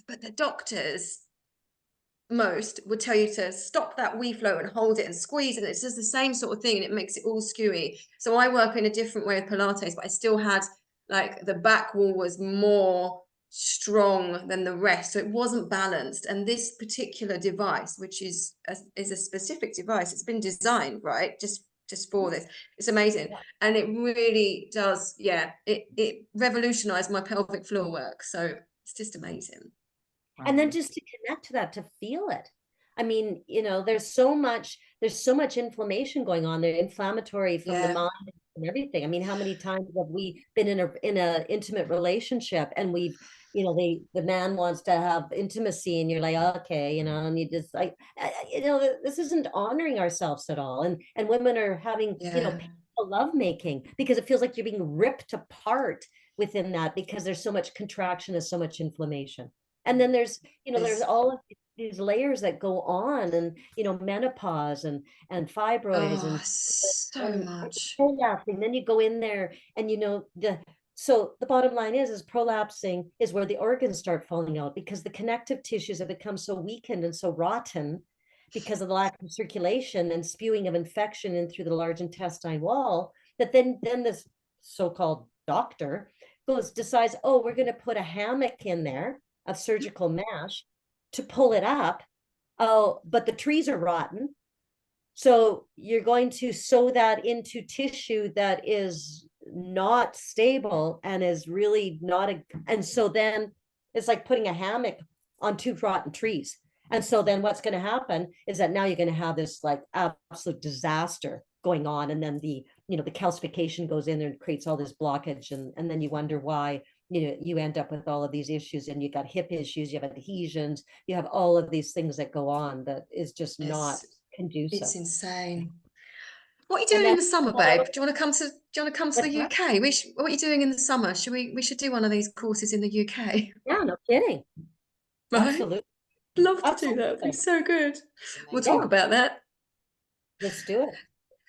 but the doctors most would tell you to stop that wee flow and hold it and squeeze, and it's just the same sort of thing, and it makes it all skewy. So I work in a different way with Pilates, but I still had, like, the back wall was more strong than the rest, so it wasn't balanced. And this particular device, which is a specific device, it's been designed right just for this. It's amazing, and it really does. It revolutionized my pelvic floor work, so it's just amazing. And then just to connect to that, to feel it. I mean, there's so much inflammation going on there, inflammatory from the mind and everything. I mean, how many times have we been in a intimate relationship, and we've, the man wants to have intimacy, and you're like, okay, and you just like, this isn't honoring ourselves at all. And women are having, painful lovemaking, because it feels like you're being ripped apart within that, because there's so much contraction, there's so much inflammation. And then there's, there's all of these layers that go on, and, menopause and fibroids, and so much. And then you go in there, and, So the bottom line is prolapsing is where the organs start falling out because the connective tissues have become so weakened and so rotten because of the lack of circulation and spewing of infection in through the large intestine wall, that then this so-called doctor decides, oh, we're going to put a hammock in there of surgical mesh to pull it up. Oh, but the trees are rotten. So you're going to sew that into tissue that is not stable and is really not and so then it's like putting a hammock on two rotten trees. And so then what's going to happen is that now you're going to have this like absolute disaster going on. And then the calcification goes in there and creates all this blockage. And then you wonder why, you end up with all of these issues, and you got hip issues, you have adhesions, you have all of these things that go on that is just not conducive. It's insane. What are you doing in the summer, babe? Do you want to come to the UK? What are you doing in the summer? We should do one of these courses in the UK. Yeah, no kidding. Right? Absolutely. Love to do that. It'd be so good. We'll talk about that. Let's do it.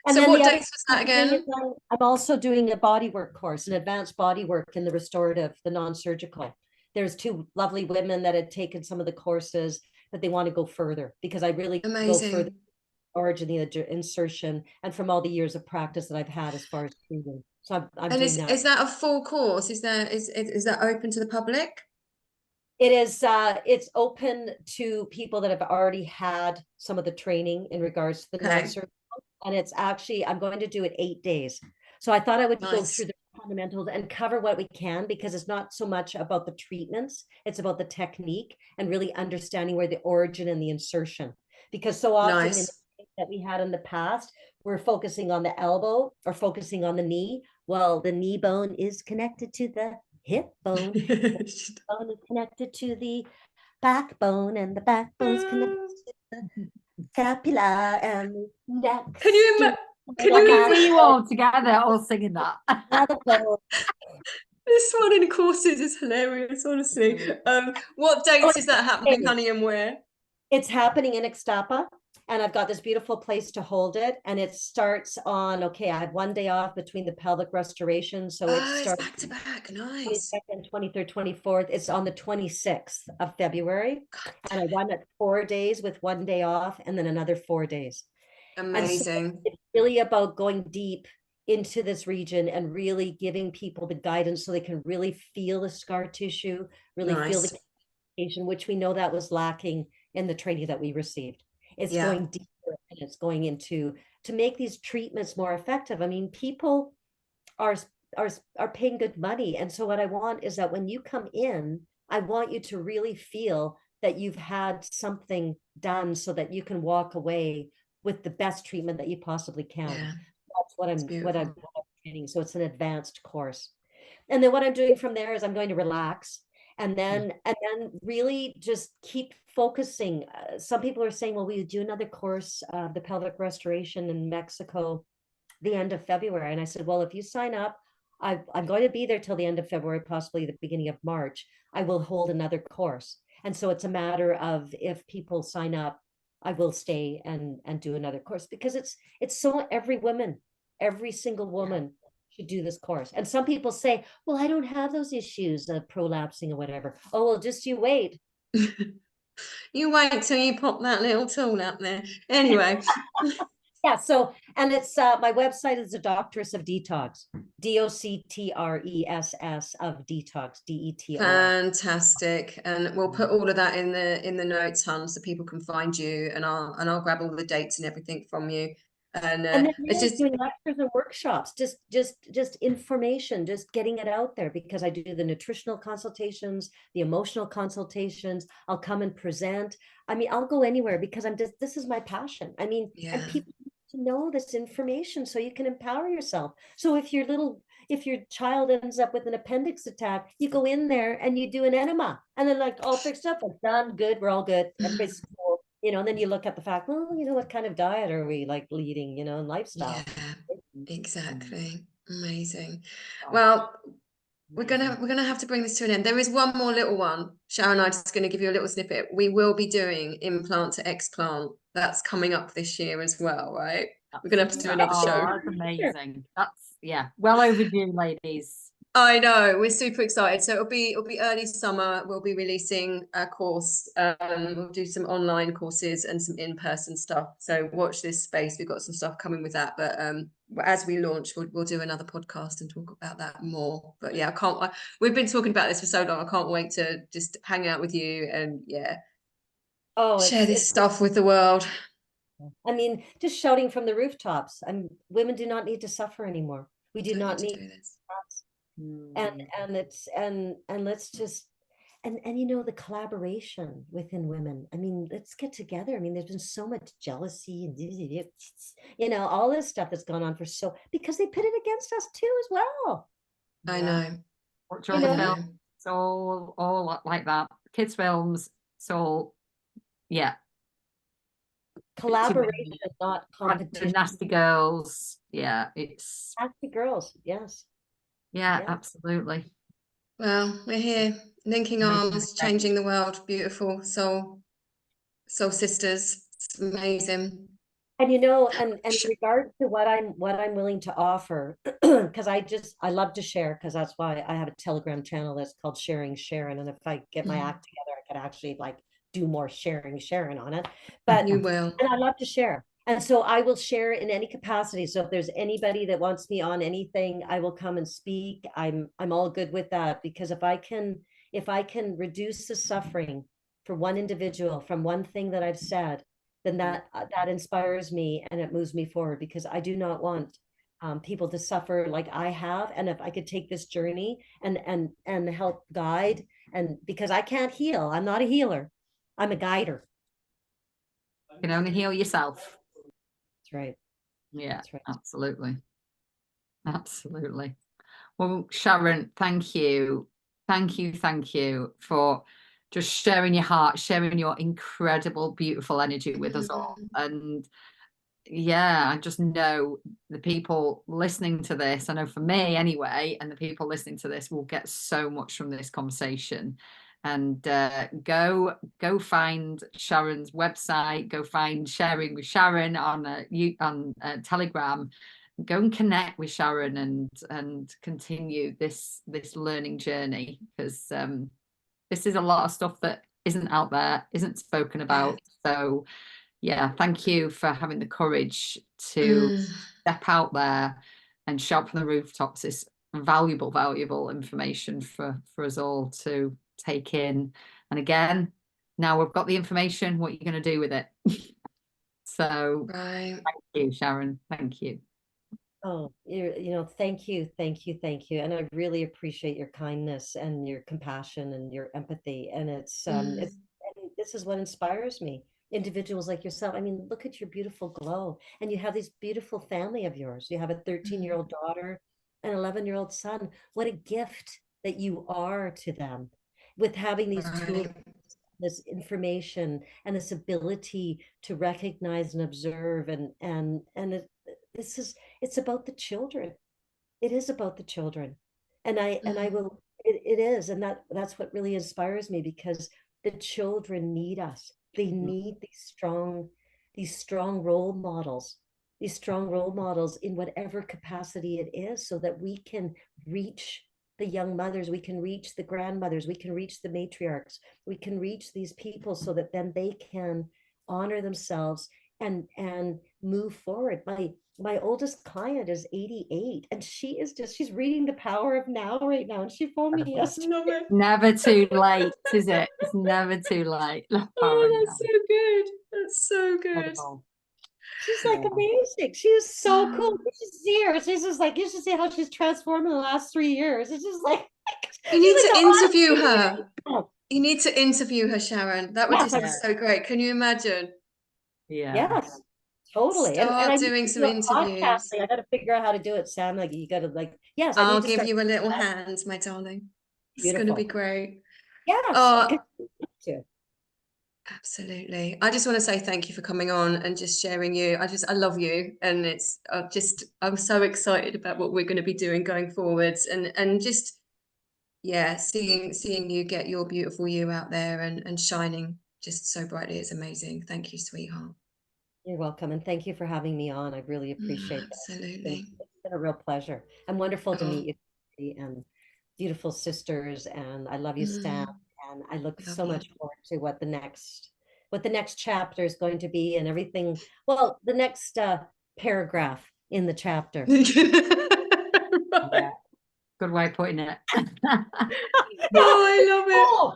And so then what dates was that again? I'm also doing a bodywork course, an advanced bodywork in the restorative, the non-surgical. There's two lovely women that had taken some of the courses, but they want to go further because I really go further. Origin, the insertion, and from all the years of practice that I've had as far as treating. So I'm doing that. Is that a full course? Is that open to the public? It is. It's open to people that have already had some of the training in regards to the non-surgical, and it's actually, I'm going to do it 8 days. So I thought I would go through the fundamentals and cover what we can, because it's not so much about the treatments, it's about the technique and really understanding where the origin and the insertion, because so often that we had in the past, we're focusing on the elbow or focusing on the knee. Well, the knee bone is connected to the hip bone. The bone is connected to the backbone, and the backbone is connected to the scapula and the neck. Can you see you all together all singing that? This one in courses is hilarious, honestly. What dates is that happening, honey, and where? It's happening in Ixtapa, and I've got this beautiful place to hold it. And it starts on, I have 1 day off between the pelvic restoration. So it starts back to back. Nice. 22nd, 23rd, 24th. It's on the 26th of February. And I run it 4 days with 1 day off and then another 4 days. Amazing. So it's really about going deep into this region and really giving people the guidance so they can really feel the scar tissue, really feel the communication, which we know that was lacking in the training that we received. It's going deeper, and it's going into to make these treatments more effective. I mean, people are paying good money. And so what I want is that when you come in, I want you to really feel that you've had something done so that you can walk away with the best treatment that you possibly can. Yeah. That's what I'm training. So it's an advanced course. And then what I'm doing from there is I'm going to relax. And then really just keep focusing. Some people are saying, well, we do another course, the pelvic restoration in Mexico, the end of February. And I said, well, if you sign up, I'm going to be there till the end of February, possibly the beginning of March. I will hold another course. And so it's a matter of, if people sign up, I will stay and do another course, because it's so every single woman should do this course. And some people say, well, I don't have those issues of prolapsing or whatever. Oh, well, just you wait. You wait till you pop that little tool up there. Anyway. Yeah. So, and it's my website is the Doctress of Detox, DOCTRESS of Detox, DETOX. Fantastic. And we'll put all of that in the notes, hun, so people can find you, and I'll grab all the dates and everything from you. And then it's just doing lectures and workshops, just information, just getting it out there, because I do the nutritional consultations, the emotional consultations. I'll come and present. I mean, I'll go anywhere, because this is my passion. I mean, and people need to know this information so you can empower yourself. So if your child ends up with an appendix attack, you go in there and you do an enema, and then like all fixed up, like done, good, we're all good, everybody's cool. And then you look at the fact, well, what kind of diet are we like leading, and lifestyle. Yeah, exactly. Amazing. Well, we're gonna have to bring this to an end. There is one more little one. Sharon, I'm just going to give you a little snippet. We will be doing Implant to Explant. That's coming up this year as well, right? We're gonna have to do another show. That's amazing. That's well overdue, ladies. I know, we're super excited. So it'll be early summer. We'll be releasing a course. We'll do some online courses and some in-person stuff. So watch this space. We've got some stuff coming with that. But as we launch, we'll do another podcast and talk about that more. But yeah, we've been talking about this for so long. I can't wait to just hang out with you and share this stuff with the world. I mean, just shouting from the rooftops. Women do not need to suffer anymore. We do not need to do this. And let's just and you know, the collaboration within women. I mean, let's get together. I mean, there's been so much jealousy and you know, all this stuff that's gone on because they pit it against us too as well. I know. Watch all the films. It's all like that. Kids films. It's all collaboration, not competition. Nasty girls. Yeah, it's nasty girls. Yes. Yeah, absolutely. Well, we're here, linking arms, changing the world. Beautiful soul sisters. It's amazing. And you know, and in regard to what I'm willing to offer, because I love to share, because that's why I have a Telegram channel that's called Sharing Sharon. And if I get my act together, I could actually like do more sharing Sharon on it. But you will. And I love to share. And so I will share in any capacity. So if there's anybody that wants me on anything, I will come and speak. I'm all good with that, because if I can reduce the suffering for one individual from one thing that I've said, then that inspires me and it moves me forward, because I do not want people to suffer like I have. And if I could take this journey and help guide, and because I can't heal, I'm not a healer, I'm a guider. You can only heal yourself. That's right. Yeah, that's right. Absolutely. Well, Sharon, thank you for just sharing your heart, sharing your incredible, beautiful energy with us all. And I just know the people listening to this, I know for me anyway, and the people listening to this will get so much from this conversation. And go find Sharon's website, go find Sharing with Sharon on Telegram. Go and connect with Sharon and continue this learning journey, because this is a lot of stuff that isn't out there, isn't spoken about. So thank you for having the courage to step out there and shout from the rooftops this valuable information for us all to take in. And again, now we've got the information, what you're going to do with it. So thank you, Sharon. Thank you. Oh, thank you. And I really appreciate your kindness and your compassion and your empathy. And it's this is what inspires me. Individuals like yourself. I mean, look at your beautiful glow. And you have this beautiful family of yours. You have a 13-year-old daughter, an 11-year-old son. What a gift that you are to them, with having these tools, this information, and this ability to recognize and observe, it's about the children. It is about the children. And it is. And that's what really inspires me, because the children need us. They need these strong role models, in whatever capacity it is, so that we can reach the young mothers, we can reach the grandmothers, we can reach the matriarchs, we can reach these people, so that then they can honor themselves and move forward. My oldest client is 88, and she's reading The Power of Now right now, and she phoned me yesterday. Never too late, is it? It's never too late. Oh, that's so good. That's so good. Incredible. She's like amazing. She is so cool. You should see her. She's just like, you should see how she's transformed in the last 3 years. It's just like you need to interview her. You need to interview her, Sharon. That would just be so great. Can you imagine? Yes, totally. Start doing some interviews. I got to figure out how to do it, Sam. Like, you got to yes. I'll give you a little hand, my darling. It's going to be great. Yes. Absolutely. I just want to say thank you for coming on and just sharing you. I love you, and I'm so excited about what we're going to be doing going forwards, and just seeing you get your beautiful you out there and shining just so brightly. It's amazing. Thank you, sweetheart. You're welcome, and thank you for having me on. I really appreciate that. Absolutely. It's been a real pleasure, and wonderful to meet you. And beautiful sisters, and I love you, Sam. And I look so much forward to what the next chapter is going to be, and everything. Well, the next paragraph in the chapter. Right. Yeah. Good way of putting it. Oh, I love it. Oh.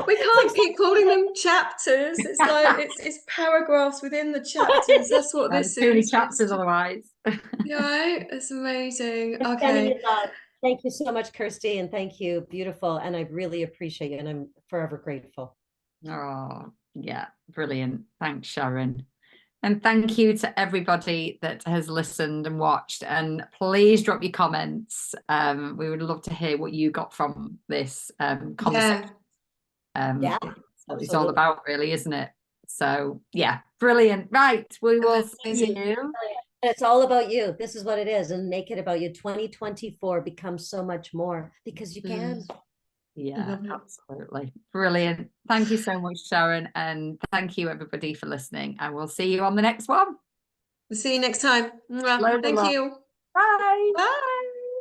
We can't keep calling them chapters. It's like it's paragraphs within the chapters. That's what this Too many is. chapters otherwise. Right? It's amazing. Sending you Okay. love. Thank you so much, Kirsty, and thank you. Beautiful. And I really appreciate you, and I'm forever grateful. Oh, yeah, brilliant. Thanks, Sharon. And thank you to everybody that has listened and watched. And please drop your comments. We would love to hear what you got from this conversation. Yeah, So it's all about, really, isn't it? So yeah, brilliant. Right, we will see you. It's all about you. This is what it is, and make it about you. 2024 becomes so much more because you can. Yeah, absolutely. Brilliant. Thank you so much, Sharon. And thank you, everybody, for listening. And we'll see you on the next one. We'll see you next time. Loads of Thank love. you. Bye. Bye.